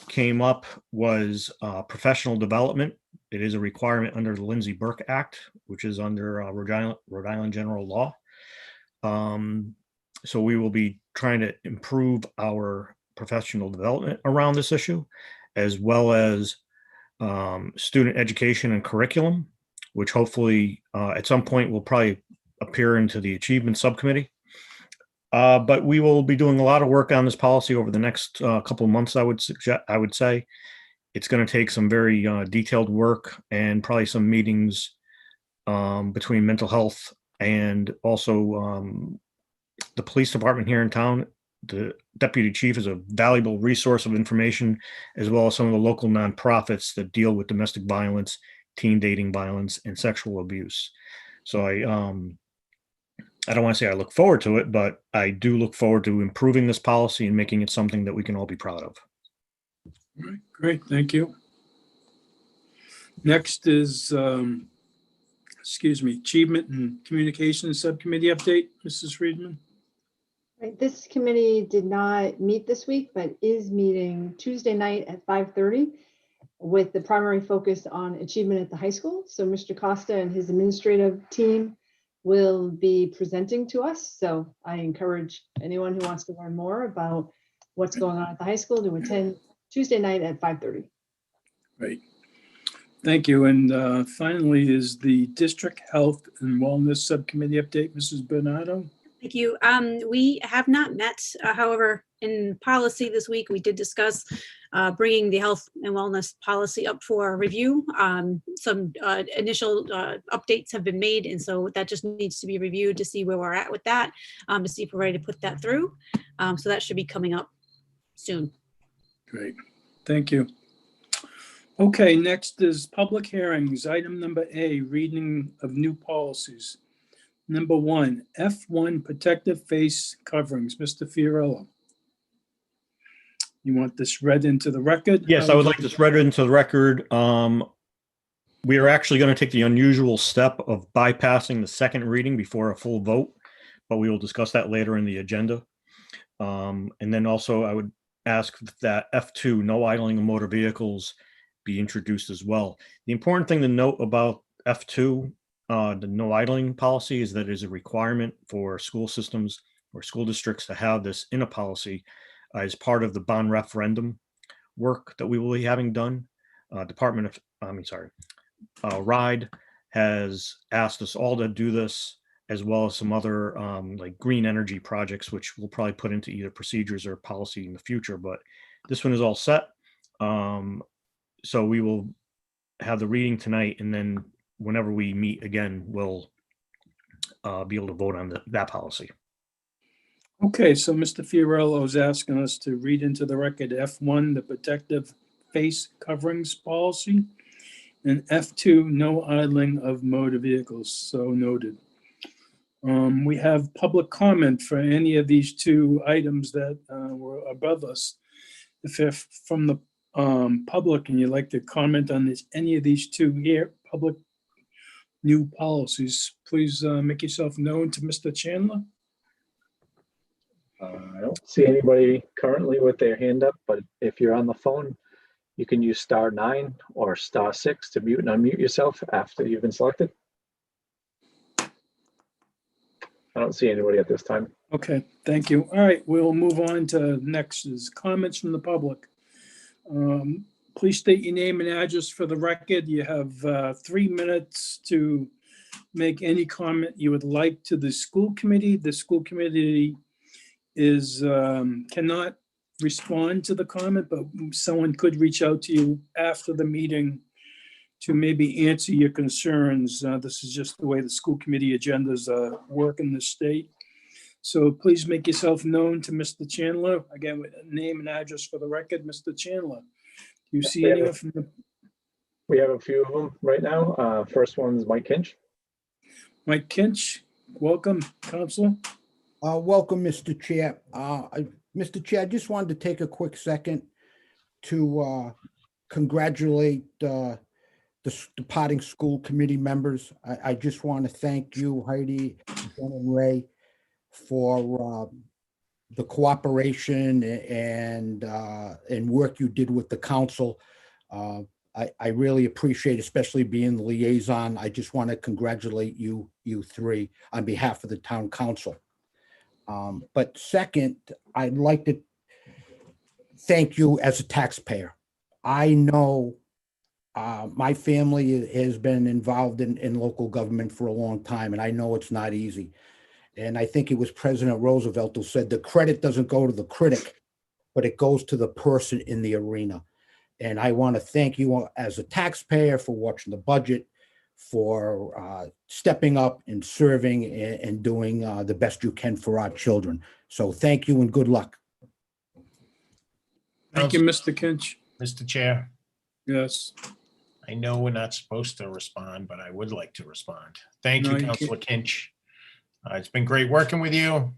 [SPEAKER 7] came up was professional development. It is a requirement under the Lindsay Burke Act, which is under Rhode Island general law. So we will be trying to improve our professional development around this issue, as well as student education and curriculum, which hopefully at some point will probably appear into the achievement subcommittee. But we will be doing a lot of work on this policy over the next couple of months. I would say it's going to take some very detailed work and probably some meetings between mental health and also the police department here in town. The deputy chief is a valuable resource of information, as well as some of the local nonprofits that deal with domestic violence, teen dating violence, and sexual abuse. So I don't want to say I look forward to it, but I do look forward to improving this policy and making it something that we can all be proud of.
[SPEAKER 1] All right, great, thank you. Next is, Achievement and Communications Subcommittee update, Mrs. Friedman.
[SPEAKER 5] Right, this committee did not meet this week, but is meeting Tuesday night at 5:30 with the primary focus on achievement at the high school. So Mr. Costa and his administrative team will be presenting to us. So I encourage anyone who wants to learn more about what's going on at the high school to attend Tuesday night at 5:30.
[SPEAKER 1] Great. Thank you. And finally is the District Health and Wellness Subcommittee update, Mrs. Bernardo.
[SPEAKER 8] Thank you. We have not met, however, in policy this week, we did discuss bringing the health and wellness policy up for review. Some initial updates have been made, and so that just needs to be reviewed to see where we're at with that, to see if we're ready to put that through. So that should be coming up soon.
[SPEAKER 1] Great, thank you. Okay, next is public hearings. Item number A, reading of new policies. Number 1, F1 protective face coverings. Mr. Fiorello. You want this read into the record?
[SPEAKER 7] Yes, I would like this read into the record. We are actually going to take the unusual step of bypassing the second reading before a full vote, but we will discuss that later in the agenda. And then also I would ask that F2, no idling of motor vehicles, be introduced as well. The important thing to note about F2, the no idling policy, is that it is a requirement for school systems or school districts to have this in a policy as part of the bond referendum work that we will be having done. RIDE has asked us all to do this, as well as some other like green energy projects, which we'll probably put into either procedures or policy in the future. But this one is all set. So we will have the reading tonight, and then whenever we meet again, we'll be able to vote on that policy.
[SPEAKER 1] Okay, so Mr. Fiorello is asking us to read into the record F1, the protective face coverings policy, and F2, no idling of motor vehicles. So noted. We have public comment for any of these two items that were above us. If you're from the public and you'd like to comment on any of these two here, public new policies, please make yourself known to Mr. Chandler.
[SPEAKER 10] I don't see anybody currently with their hand up, but if you're on the phone, you can use *9 or *6 to mute and unmute yourself after you've been selected. I don't see anybody at this time.
[SPEAKER 1] Okay, thank you. All right, we'll move on to next is comments from the public. Please state your name and address for the record. You have 3 minutes to make any comment you would like to the school committee. The school committee cannot respond to the comment, but someone could reach out to you after the meeting to maybe answer your concerns. This is just the way the school committee agendas work in the state. So please make yourself known to Mr. Chandler. Again, with name and address for the record, Mr. Chandler. Do you see anyone from the?
[SPEAKER 10] We have a few of them right now. First one's Mike Kinch.
[SPEAKER 1] Mike Kinch, welcome, Councilor.
[SPEAKER 11] Welcome, Mr. Chair. Mr. Chair, I just wanted to take a quick second to congratulate the departing school committee members. I just want to thank you, Heidi, Jen, and Ray, for the cooperation and work you did with the council. I really appreciate, especially being the liaison. I just want to congratulate you three on behalf of the town council. But second, I'd like to thank you as a taxpayer. I know my family has been involved in local government for a long time, and I know it's not easy. And I think it was President Roosevelt who said the credit doesn't go to the critic, but it goes to the person in the arena. And I want to thank you as a taxpayer for watching the budget, for stepping up and serving and doing the best you can for our children. So thank you and good luck.
[SPEAKER 1] Thank you, Mr. Kinch.
[SPEAKER 3] Mr. Chair,
[SPEAKER 1] Yes.
[SPEAKER 3] I know we're not supposed to respond, but I would like to respond. Thank
[SPEAKER 1] No,
[SPEAKER 3] you,
[SPEAKER 1] you
[SPEAKER 3] Councilor Kinch. It's been great working with you.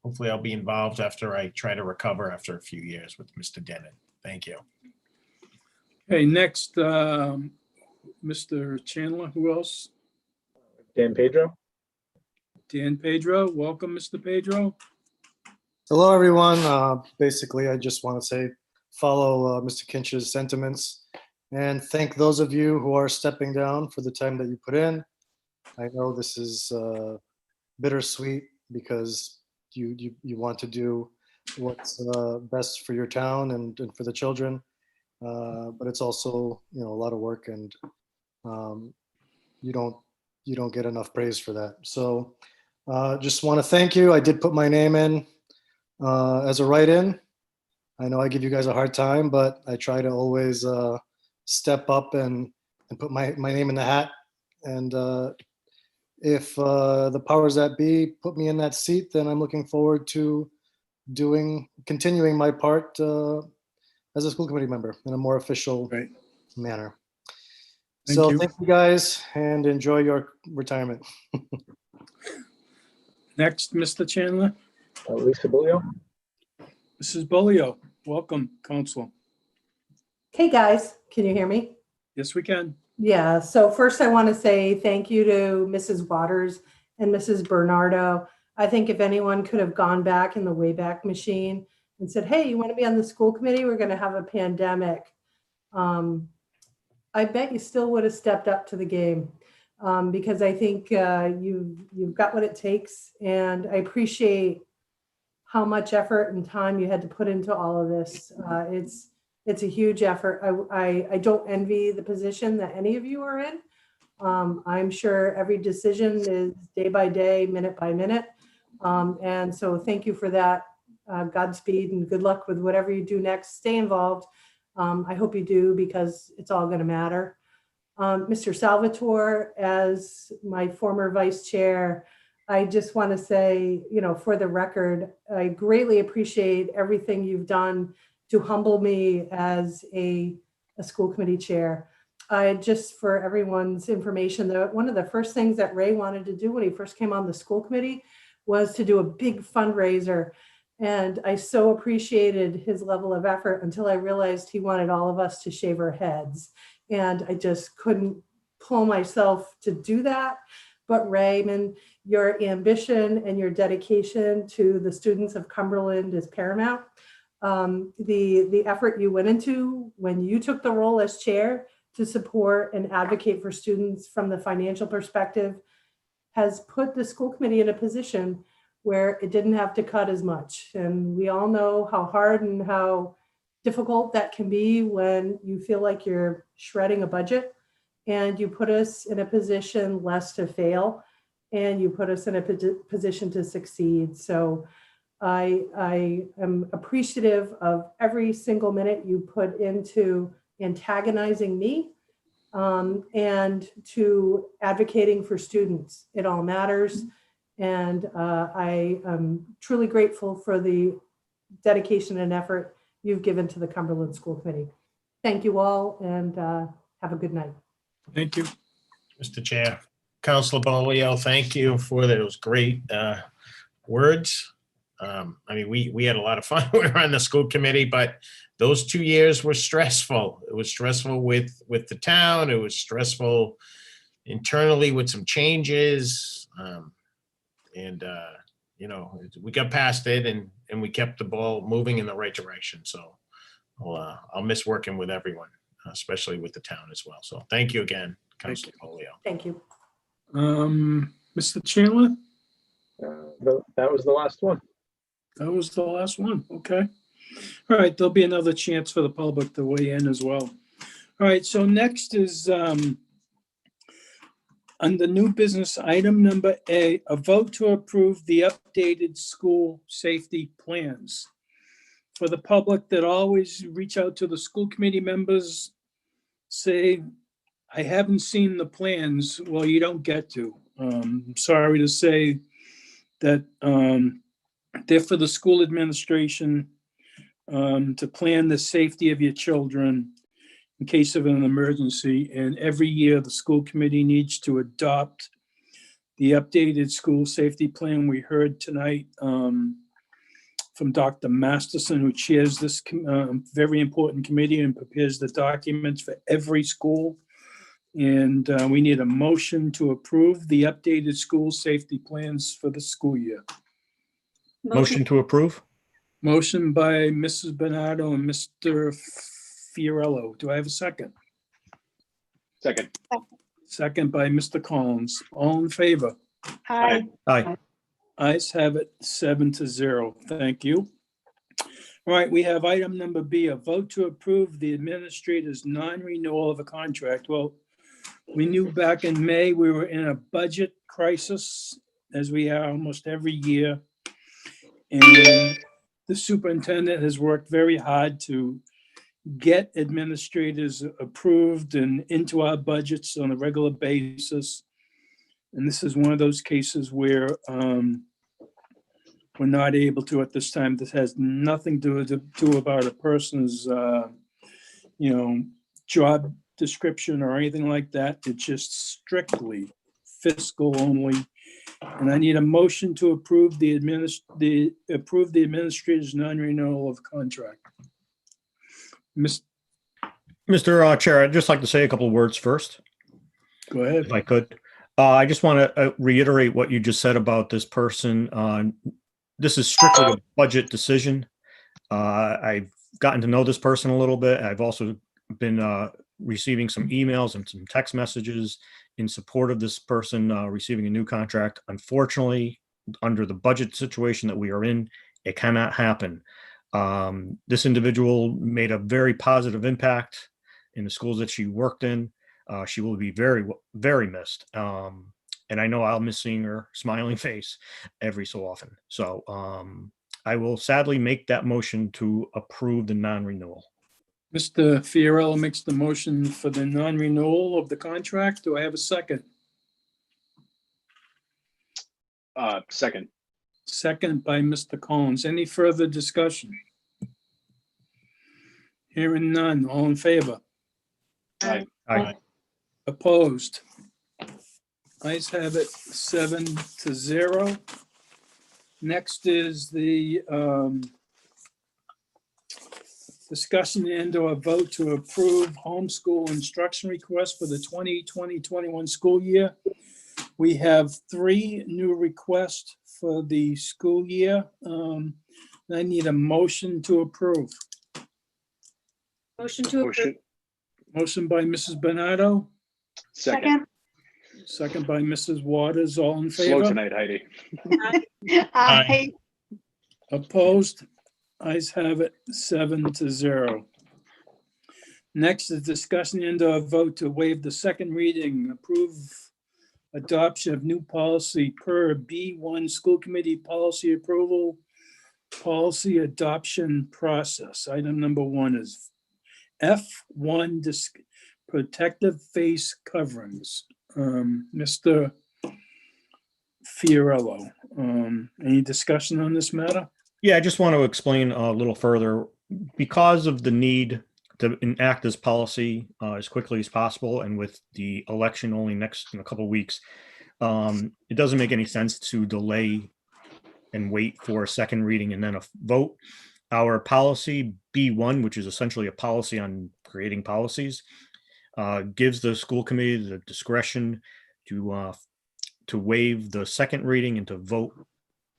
[SPEAKER 3] Hopefully I'll be involved after I try to recover after a few years with Mr. Denon. Thank you.
[SPEAKER 1] Okay, next, Mr. Chandler, who else?
[SPEAKER 10] Dan Pedro.
[SPEAKER 1] Dan Pedro, welcome, Mr. Pedro.
[SPEAKER 12] Hello, everyone. Basically, I just want to say follow Mr. Kinch's sentiments and thank those of you who are stepping down for the time that you put in. I know this is bittersweet because you want to do what's best for your town and for the children, but it's also a lot of work, and you don't get enough praise for that. So just want to thank you. I did put my name in as a write-in. I know I give you guys a hard time, but I try to always step up and put my name in the hat. And if the powers that be put me in that seat, then I'm looking forward to continuing my part as a school committee member in a more official manner. Thank you guys, and enjoy your retirement.
[SPEAKER 1] Next, Mr. Chandler.
[SPEAKER 10] Lisa Bulio.
[SPEAKER 1] Mrs. Bulio, welcome, Council.
[SPEAKER 13] Hey, guys, can you hear me?
[SPEAKER 1] Yes, we can.
[SPEAKER 13] Yeah, so first I want to say thank you to Mrs. Waters and Mrs. Bernardo. I think if anyone could have gone back in the Wayback Machine and said, hey, you want to be on the school committee? We're going to have a pandemic. I bet you still would have stepped up to the game, because I think you've got what it takes, and I appreciate how much effort and time you had to put into all of this. It's a huge effort. I don't envy the position that any of you are in. I'm sure every decision is day by day, minute by minute. And so thank you for that. Godspeed and good luck with whatever you do next. Stay involved. I hope you do, because it's all going to matter. Mr. Salvatore, as my former vice chair, I just want to say, for the record, I greatly appreciate everything you've done to humble me as a school committee chair. Just for everyone's information, one of the first things that Ray wanted to do when he first came on the school committee was to do a big fundraiser. And I so appreciated his level of effort until I realized he wanted all of us to shave our heads. And I just couldn't pull myself to do that. But Raymond, your ambition and your dedication to the students of Cumberland is paramount. The effort you went into when you took the role as chair to support and advocate for students from the financial perspective has put the school committee in a position where it didn't have to cut as much. And we all know how hard and how difficult that can be when you feel like you're shredding a budget, and you put us in a position less to fail, and you put us in a position to succeed. So I am appreciative of every single minute you put into antagonizing me, and to advocating for students. It all matters. And I am truly grateful for the dedication and effort you've given to the Cumberland School Committee. Thank you all, and have a good night.
[SPEAKER 1] Thank you.
[SPEAKER 3] Mr. Chair. Councilor Bolio, thank you for those great words. I mean, we had a lot of fun when we were on the school committee, but those 2 years were stressful. It was stressful with the town. It was stressful internally with some changes. We got past it, and we kept the ball moving in the right direction. So I'll miss working with everyone, especially with the town as well. So thank you again, Councilor Bolio.
[SPEAKER 13] Thank you.
[SPEAKER 1] Mr. Chandler?
[SPEAKER 10] That was the last one.
[SPEAKER 1] That was the last one. Okay. All right. There'll be another chance for the public to weigh in as well. All right. So next is under new business item number A, a vote to approve the updated school safety plans. For the public that always reach out to the school committee members, say, I haven't seen the plans. Well, you don't get to. I'm sorry to say that they're for the school administration to plan the safety of your children in case of an emergency. And every year, the school committee needs to adopt the updated school safety plan. We heard tonight from Dr. Masterson, who chairs this very important committee and prepares the documents for every school. And we need a motion to approve the updated school safety plans for the school year.
[SPEAKER 7] Motion to approve?
[SPEAKER 1] Motion by Mrs. Bernardo and Mr. Fiorello. Do I have a second?
[SPEAKER 6] Second.
[SPEAKER 1] Second by Mr. Collins. All in favor?
[SPEAKER 4] Hi.
[SPEAKER 7] Aye.
[SPEAKER 1] Ayes have it 7-0. Thank you. All right, we have item number B, a vote to approve the administrator's non-renewal of a contract. Well, we knew back in May we were in a budget crisis, as we are almost every year. And the superintendent has worked very hard to get administrators approved and into our budgets on a regular basis. And this is one of those cases where we're not able to at this time. This has nothing to do about a person's, job description or anything like that. It's just strictly fiscal only. And I need a motion to approve the administrator's non-renewal of contract.
[SPEAKER 7] Mr. Chair, I'd just like to say a couple of words first,
[SPEAKER 1] Go ahead.
[SPEAKER 7] if I could. I just want to reiterate what you just said about this person. This is strictly a budget decision. I've gotten to know this person a little bit. I've also been receiving some emails and some text messages in support of this person receiving a new contract. Unfortunately, under the budget situation that we are in, it cannot happen. This individual made a very positive impact in the schools that she worked in. She will be very, very missed. And I know I'll miss seeing her smiling face every so often. So I will sadly make that motion to approve the non-renewal.
[SPEAKER 1] Mr. Fiorello makes the motion for the non-renewal of the contract. Do I have a second?
[SPEAKER 6] Second.
[SPEAKER 1] Second by Mr. Collins. Any further discussion? Hearing none. All in favor?
[SPEAKER 6] Aye.
[SPEAKER 7] Aye.
[SPEAKER 1] Opposed? Ayes have it 7-0. Next is the discussion and/or vote to approve homeschool instruction request for the 2020-21 school year. We have 3 new requests for the school year. I need a motion to approve.
[SPEAKER 8] Motion to approve.
[SPEAKER 1] Motion by Mrs. Bernardo,
[SPEAKER 6] Second.
[SPEAKER 1] second by Mrs. Waters. All in
[SPEAKER 6] Slow
[SPEAKER 1] favor?
[SPEAKER 6] tonight, Heidi.
[SPEAKER 4] Aye.
[SPEAKER 1] Opposed? Ayes have it 7-0. Next is discussion and/or vote to waive the second reading, approve adoption of new policy per B1 school committee policy approval, policy adoption process. Item number 1 is F1 protective face coverings. Mr. Fiorello, any discussion on this matter?
[SPEAKER 7] Yeah, I just want to explain a little further. Because of the need to enact this policy as quickly as possible, and with the election only next in a couple of weeks, it doesn't make any sense to delay and wait for a second reading and then a vote. Our policy B1, which is essentially a policy on creating policies, gives the school committee the discretion to waive the second reading and to vote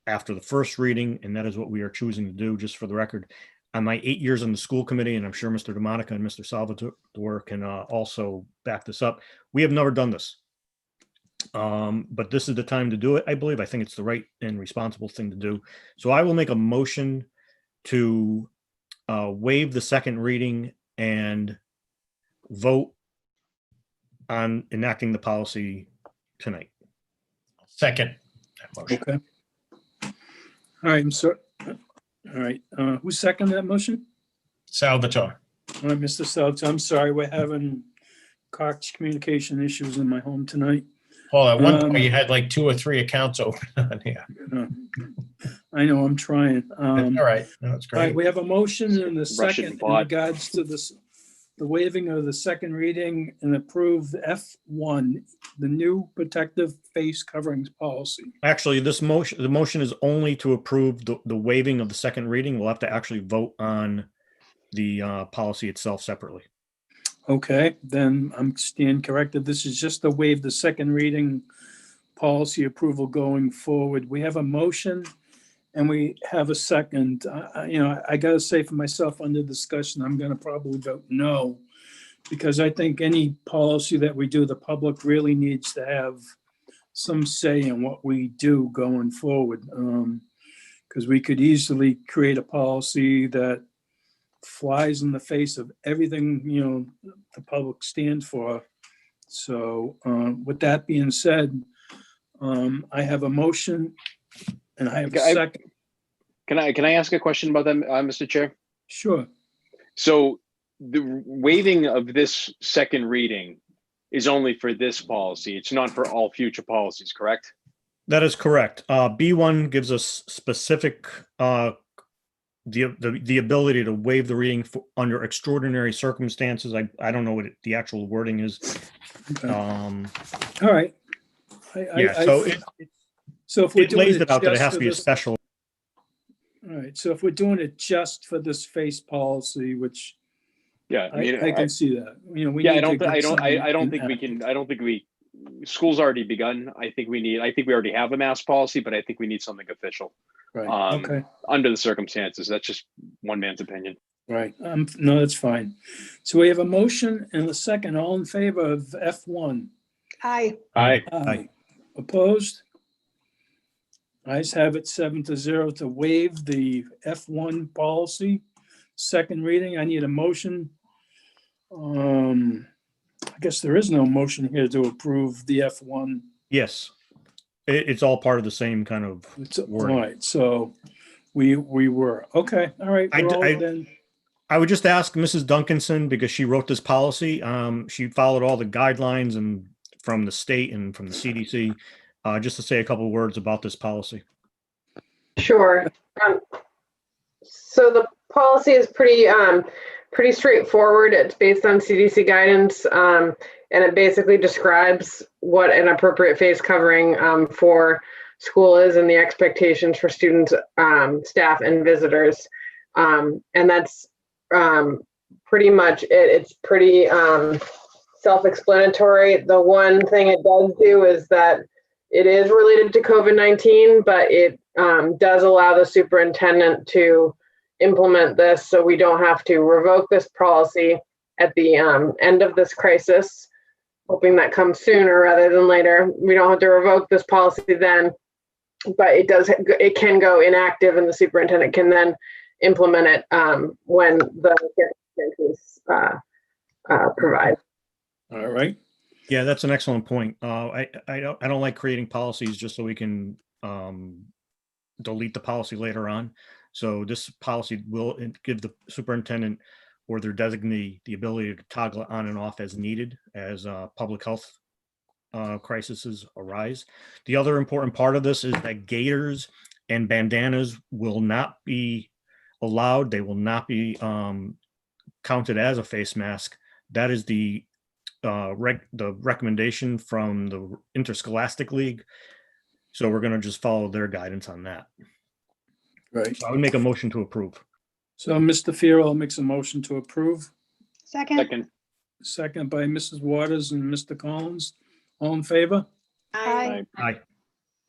[SPEAKER 7] after the first reading, and that is what we are choosing to do. Just for the record, on my 8 years on the school committee, and I'm sure Mr. DeMonica and Mr. Salvatore can also back this up, we have never done this. But this is the time to do it, I believe. I think it's the right and responsible thing to do. So I will make a motion to waive the second reading and vote on enacting the policy tonight.
[SPEAKER 3] Second. that motion.
[SPEAKER 1] Okay. All right, I'm sorry. All right, who seconded that motion?
[SPEAKER 3] Salvatore.
[SPEAKER 1] All right, Mr. Salvatore, I'm sorry, we're having Cox communication issues in my home tonight.
[SPEAKER 3] Paul, at one point you had like 2 or 3 accounts open on here.
[SPEAKER 1] I know, I'm trying.
[SPEAKER 3] All right. No, that's
[SPEAKER 1] All right,
[SPEAKER 3] great.
[SPEAKER 1] we have a motion and a
[SPEAKER 6] Russian
[SPEAKER 1] second in
[SPEAKER 6] bot.
[SPEAKER 1] regards to this, the waiving of the second reading and approve F1, the new protective face coverings policy.
[SPEAKER 7] Actually, the motion is only to approve the waiving of the second reading. We'll have to actually vote on the policy itself separately.
[SPEAKER 1] Okay, then I'm stand corrected. This is just to waive the second reading policy approval going forward. We have a motion and we have a second. I gotta say for myself under discussion, I'm gonna probably vote no, because I think any policy that we do, the public really needs to have some say in what we do going forward. Because we could easily create a policy that flies in the face of everything, the public stands for. So with that being said, I have a motion and I have a second.
[SPEAKER 6] Can I ask a question about that, Mr. Chair?
[SPEAKER 1] Sure.
[SPEAKER 6] So the waiving of this second reading is only for this policy. It's not for all future policies, correct?
[SPEAKER 7] That is correct. B1 gives us specific the ability to waive the reading under extraordinary circumstances. I don't know what the actual wording is.
[SPEAKER 1] Okay. All right. So if we're
[SPEAKER 7] it
[SPEAKER 1] doing
[SPEAKER 7] lays it out that it
[SPEAKER 1] just
[SPEAKER 7] has to
[SPEAKER 1] for
[SPEAKER 7] be a
[SPEAKER 1] this-
[SPEAKER 7] special.
[SPEAKER 1] All right, so if we're doing it just for this face policy, which
[SPEAKER 6] Yeah,
[SPEAKER 1] I can see that, we
[SPEAKER 6] yeah,
[SPEAKER 1] need
[SPEAKER 6] I
[SPEAKER 1] to
[SPEAKER 6] don't
[SPEAKER 1] get something
[SPEAKER 6] think
[SPEAKER 1] in
[SPEAKER 6] we can. I don't think school's already begun. I think we already have a mask policy, but I think we need something official.
[SPEAKER 1] Right, okay,
[SPEAKER 6] Under the circumstances. That's just one man's opinion.
[SPEAKER 1] right. No, that's fine. So we have a motion and a second. All in favor of F1?
[SPEAKER 4] Aye.
[SPEAKER 6] Aye.
[SPEAKER 1] Aye. Opposed? Ayes have it 7-0 to waive the F1 policy. Second reading, I need a motion. I guess there is no motion here to approve the F1.
[SPEAKER 7] Yes. It's all part of the same kind of
[SPEAKER 1] It's all
[SPEAKER 7] wording.
[SPEAKER 1] right, so we were, okay, all right.
[SPEAKER 7] I-
[SPEAKER 1] we're all
[SPEAKER 7] I-
[SPEAKER 1] then.
[SPEAKER 7] I would just ask Mrs. Duncanson, because she wrote this policy, she followed all the guidelines and from the state and from the CDC, just to say a couple of words about this policy.
[SPEAKER 9] Sure. So the policy is pretty straightforward. It's based on CDC guidance, and it basically describes what an appropriate face covering for school is and the expectations for students, staff, and visitors. And that's pretty much it. It's pretty self-explanatory. The one thing it does do is that it is related to COVID-19, but it does allow the superintendent to implement this, so we don't have to revoke this policy at the end of this crisis, hoping that comes sooner rather than later. We don't have to revoke this policy then, but it can go inactive, and the superintendent can then implement it when the circumstances provide.
[SPEAKER 1] All right,
[SPEAKER 7] Yeah, that's an excellent point. I don't like creating policies just so we can delete the policy later on. So this policy will give the superintendent or their designee the ability to toggle it on and off as needed as public health crises arise. The other important part of this is that gaiters and bandanas will not be allowed. They will not be counted as a face mask. That is the recommendation from the Interscholastic League. So we're going to just follow their guidance on that.
[SPEAKER 1] right.
[SPEAKER 7] So I would make a motion to approve.
[SPEAKER 1] So Mr. Farrell makes a motion to approve,
[SPEAKER 4] Second.
[SPEAKER 1] second by Mrs. Waters and Mr. Collins. All in favor?
[SPEAKER 4] Aye.
[SPEAKER 7] Aye.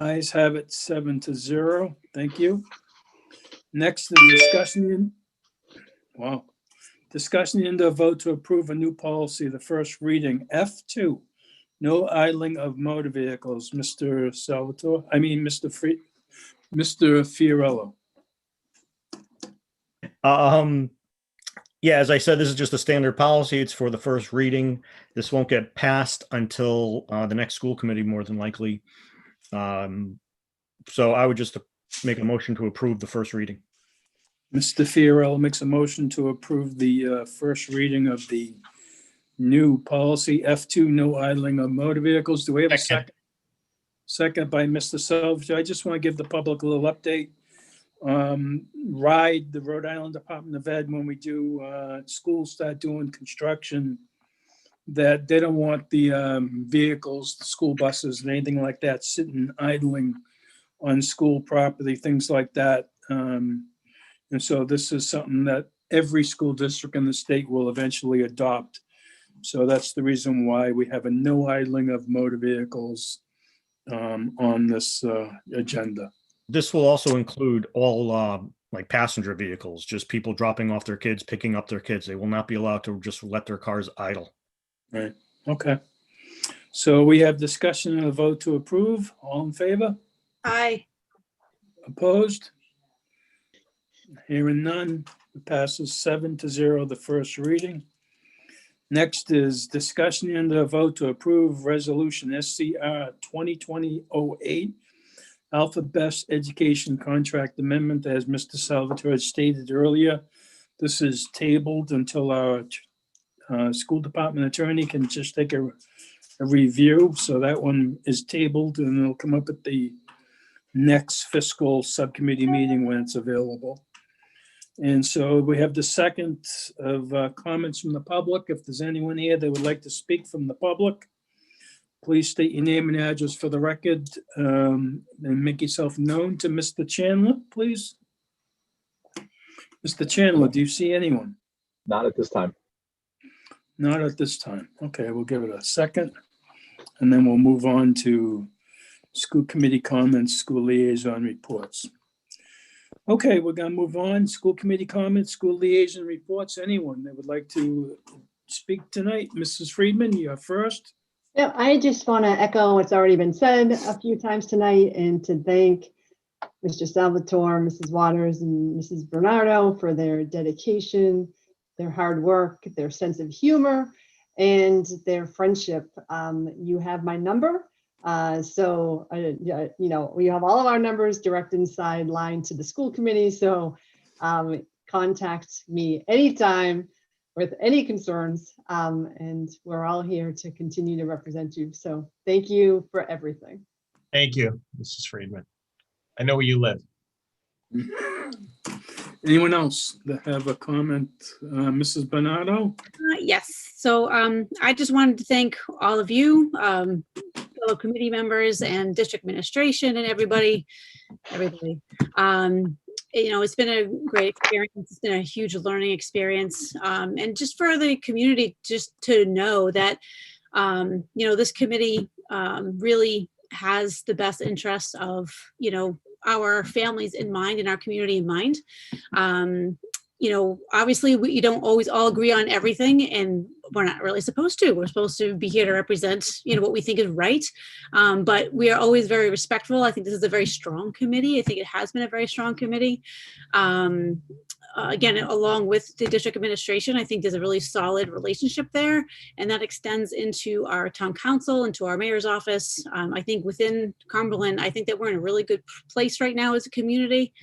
[SPEAKER 1] Ayes have it 7-0. Thank you. Next is discussion. Wow. Discussion and a vote to approve a new policy, the first reading, F2, no idling of motor vehicles. Mr. Fiorello.
[SPEAKER 7] Yeah, as I said, this is just a standard policy. It's for the first reading. This won't get passed until the next school committee, more than likely. So I would just make a motion to approve the first reading.
[SPEAKER 1] Mr. Fiorello makes a motion to approve the first reading of the new policy, F2, no idling of motor vehicles. Do we have a second? Second by Mr. Salvatore. I just want to give the public a little update. RIDE, the Rhode Island Department of Ed, when we do schools start doing construction, that they don't want the vehicles, the school buses and anything like that sitting idling on school property, things like that. And so this is something that every school district in the state will eventually adopt. So that's the reason why we have a no idling of motor vehicles on this agenda.
[SPEAKER 7] This will also include all like passenger vehicles, just people dropping off their kids, picking up their kids. They will not be allowed to just let their cars idle.
[SPEAKER 1] Right, okay. So we have discussion and a vote to approve. All in favor?
[SPEAKER 8] Aye.
[SPEAKER 1] Opposed? Hearing none, it passes 7-0, the first reading. Next is discussion and a vote to approve resolution SCR 2020-08, Alpha Best Education Contract Amendment. As Mr. Salvatore stated earlier, this is tabled until our school department attorney can just take a review. So that one is tabled and it'll come up at the next fiscal subcommittee meeting when it's available. And so we have the second of comments from the public. If there's anyone here that would like to speak from the public, please state your name and address for the record and make yourself known to Mr. Chandler, please. Mr. Chandler, do you see anyone?
[SPEAKER 10] Not at this time.
[SPEAKER 1] Not at this time. Okay, we'll give it a second. and then we'll move on to school committee comments, school liaison reports. Okay, we're gonna move on. School committee comments, school liaison reports. Anyone that would like to speak tonight? Mrs. Friedman, you're first.
[SPEAKER 5] Yeah, I just want to echo what's already been said a few times tonight and to thank Mr. Salvatore, Mrs. Waters, and Mrs. Bernardo for their dedication, their hard work, their sense of humor, and their friendship. You have my number. You know, we have all of our numbers direct inside line to the school committee. So contact me anytime with any concerns. And we're all here to continue to represent you. So thank you for everything.
[SPEAKER 3] Thank you, Mrs. Friedman. I know where you live.
[SPEAKER 1] Anyone else that have a comment? Mrs. Bernardo?
[SPEAKER 8] Yes. So I just wanted to thank all of you, fellow committee members and district administration and everybody. You know, it's been a great experience. It's been a huge learning experience. And just for the community, just to know that, you know, this committee really has the best interests of, you know, our families in mind and our community in mind. You know, obviously you don't always all agree on everything, and we're not really supposed to. We're supposed to be here to represent, you know, what we think is right. But we are always very respectful. I think this is a very strong committee. I think it has been a very strong committee. Again, along with the district administration, I think there's a really solid relationship there, and that extends into our town council, into our mayor's office. I think within Cumberland, I think that we're in a really good place right now as a community.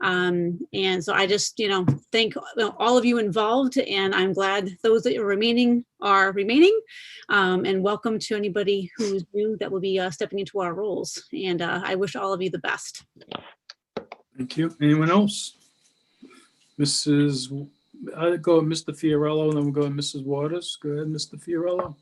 [SPEAKER 8] And so I just, you know, thank all of you involved, and I'm glad those that are remaining. And welcome to anybody who's new that will be stepping into our roles. And I wish all of you the best.
[SPEAKER 1] Thank you. Anyone else? I'll go with Mr. Fiorello, and then we'll go with Mrs. Waters. Go ahead, Mr. Fiorello.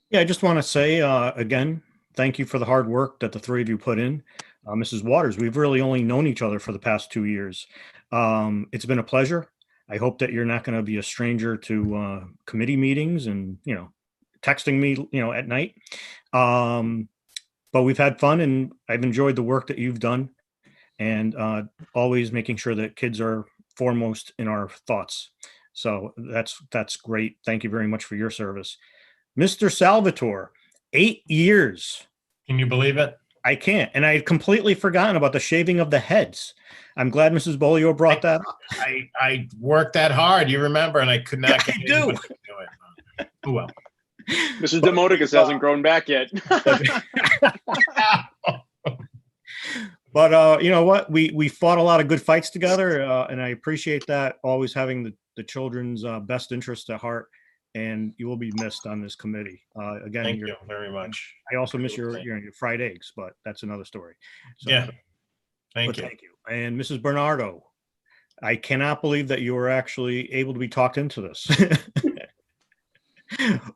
[SPEAKER 7] Yeah, I just want to say again, thank you for the hard work that the three of you put in. Mrs. Waters, we've really only known each other for the past 2 years. It's been a pleasure. I hope that you're not going to be a stranger to committee meetings and, you know, texting me, you know, at night. But we've had fun, and I've enjoyed the work that you've done, and always making sure that kids are foremost in our thoughts. So that's great. Thank you very much for your service. Mr. Salvatore, 8 years.
[SPEAKER 3] Can you believe it?
[SPEAKER 7] I can't. And I had completely forgotten about the shaving of the heads. I'm glad Mrs. Bolio brought that up.
[SPEAKER 3] I worked that hard, you remember, and I could not get
[SPEAKER 7] I
[SPEAKER 3] anybody to do it. Oh, well.
[SPEAKER 6] Mrs. Demodicus hasn't grown back yet.
[SPEAKER 7] But you know what? We fought a lot of good fights together, and I appreciate that, always having the children's best interests at heart. And you will be missed on this committee. Again,
[SPEAKER 3] thank you very much.
[SPEAKER 7] I also miss your fried eggs, but that's another story. So,
[SPEAKER 3] yeah, thank you.
[SPEAKER 7] Thank you. And Mrs. Bernardo, I cannot believe that you were actually able to be talked into this,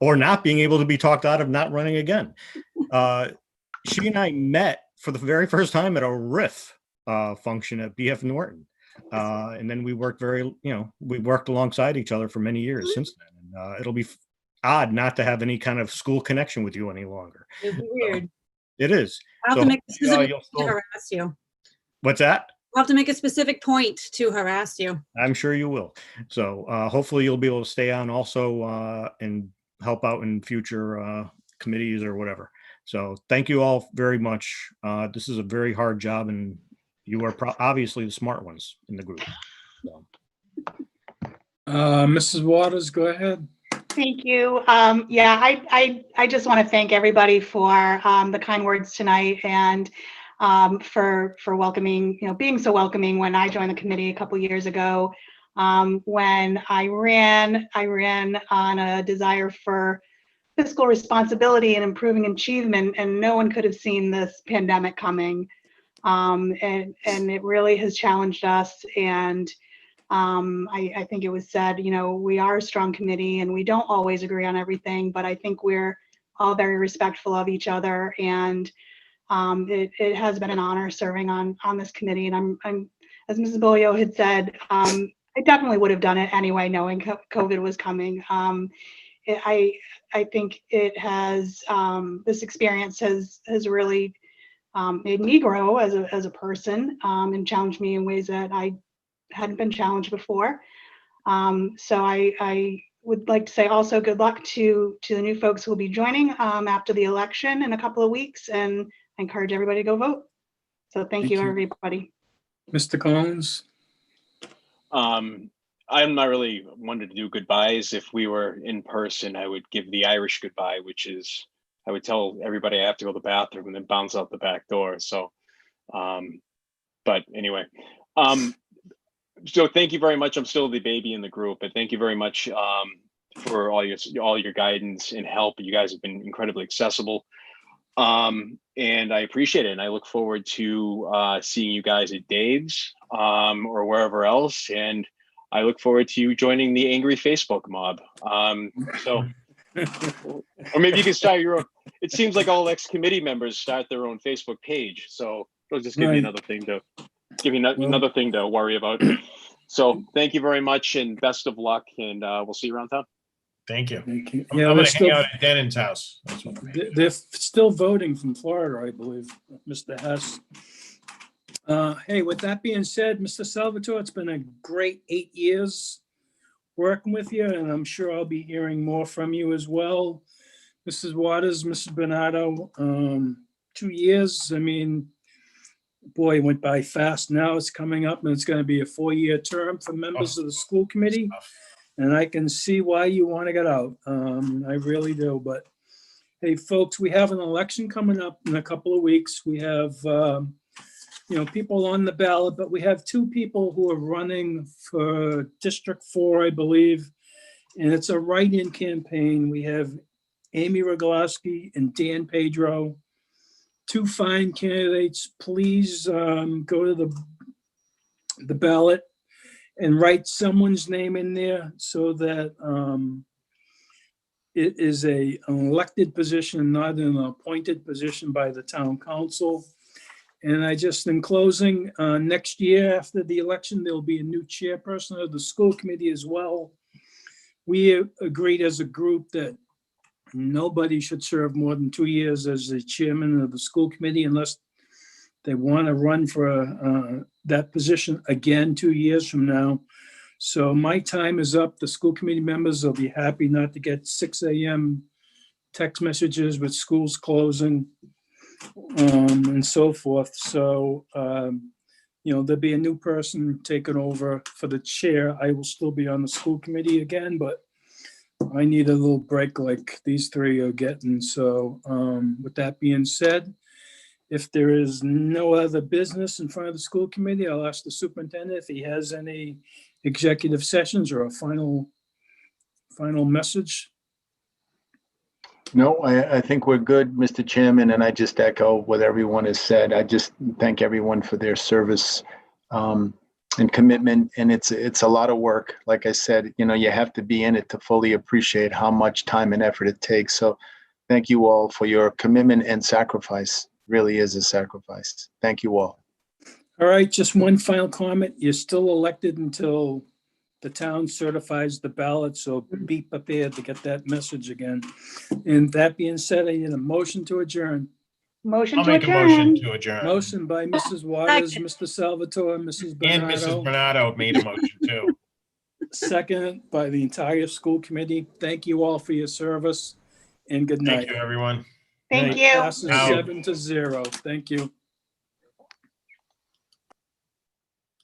[SPEAKER 7] or not being able to be talked out of not running again. She and I met for the very first time at a RIF function at BF Norton. And then we worked we worked alongside each other for many years since then. And it'll be odd not to have any kind of school connection with you any longer.
[SPEAKER 8] It'd be weird.
[SPEAKER 7] It is.
[SPEAKER 8] I'll have to make a specific point to harass you.
[SPEAKER 7] What's that?
[SPEAKER 8] I'll have to make a specific point to harass you.
[SPEAKER 7] I'm sure you will. So hopefully you'll be able to stay on also and help out in future committees or whatever. So thank you all very much. This is a very hard job, and you are obviously the smart ones in the group. So.
[SPEAKER 1] Mrs. Waters, go ahead.
[SPEAKER 4] Thank you. Yeah, I just want to thank everybody for the kind words tonight, and for welcoming, you know, being so welcoming when I joined the committee a couple years ago. When I ran on a desire for fiscal responsibility and improving achievement, and no one could have seen this pandemic coming. And it really has challenged us. And I think it was said, you know, we are a strong committee and we don't always agree on everything, but I think we're all very respectful of each other. And it has been an honor serving on this committee. And I'm as Mrs. Bolio had said, I definitely would have done it anyway, knowing COVID was coming. I think it has, this experience has really made me grow as a person, and challenged me in ways that I hadn't been challenged before. So I would like to say also good luck to the new folks who will be joining after the election in a couple of weeks, and I encourage everybody to go vote. So thank you, everybody.
[SPEAKER 1] Mr. Collins?
[SPEAKER 6] I'm not really one to do goodbyes. If we were in person, I would give the Irish goodbye, which is I would tell everybody I have to go to the bathroom and then bounce out the back door. So, but anyway, so thank you very much. I'm still the baby in the group, but thank you very much for all your guidance and help. You guys have been incredibly accessible, and I appreciate it. And I look forward to seeing you guys at Dave's or wherever else. And I look forward to you joining the angry Facebook mob. So, or maybe you can start your own. It seems like all ex-committee members start their own Facebook page. So it'll just give you another thing to another thing to worry about. So thank you very much and best of luck. And we'll see you around town.
[SPEAKER 3] Thank you.
[SPEAKER 1] Thank you.
[SPEAKER 3] I'm
[SPEAKER 1] Yeah,
[SPEAKER 3] going to hang out at Denon's house.
[SPEAKER 1] they're still voting from Florida, I believe, Mr. Hess. Hey, with that being said, Mr. Salvatore, it's been a great 8 years working with you, and I'm sure I'll be hearing more from you as well. Mrs. Waters, Mrs. Bernardo, 2 years. I mean, boy, it went by fast. Now it's coming up, and it's going to be a 4-year term for members of the school committee. And I can see why you want to get out. I really do. But hey, folks, we have an election coming up in a couple of weeks. We have, people on the ballot, but we have 2 people who are running for District 4, I believe. And it's a write-in campaign. We have Amy Rogalowski and Dan Pedro, 2 fine candidates. Please go to the ballot and write someone's name in there so that it is an elected position, not an appointed position by the town council. And I just, in closing, next year after the election, there'll be a new chairperson of the school committee as well. We agreed as a group that nobody should serve more than 2 years as the chairman of the school committee unless they want to run for that position again 2 years from now. So my time is up. The school committee members will be happy not to get 6 a.m. text messages with schools closing and so forth. So, there'll be a new person taking over for the chair. I will still be on the school committee again, but I need a little break like these 3 are getting. So with that being said, if there is no other business in front of the school committee, I'll ask the superintendent if he has any executive sessions or a final message.
[SPEAKER 2] No, I think we're good, Mr. Chairman, and I just echo what everyone has said. I just thank everyone for their service and commitment, and it's a lot of work. Like I said, you have to be in it to fully appreciate how much time and effort it takes. So thank you all for your commitment and sacrifice. Really is a sacrifice. Thank you all.
[SPEAKER 1] All right, just one final comment. You're still elected until the town certifies the ballot, so be prepared to get that message again. And that being said, I need a motion to adjourn.
[SPEAKER 4] Motion
[SPEAKER 3] I'll
[SPEAKER 4] to
[SPEAKER 3] make
[SPEAKER 4] adjourn.
[SPEAKER 3] a motion to adjourn.
[SPEAKER 1] Motion by Mrs. Waters, Mr. Salvatore, Mrs.
[SPEAKER 3] And Mrs.
[SPEAKER 1] Bernardo.
[SPEAKER 3] Bernardo made a motion too.
[SPEAKER 1] Second by the entire school committee. Thank you all for your service and good night.
[SPEAKER 3] Thank you, everyone.
[SPEAKER 4] Thank you.
[SPEAKER 1] Passes 7-0. Thank you.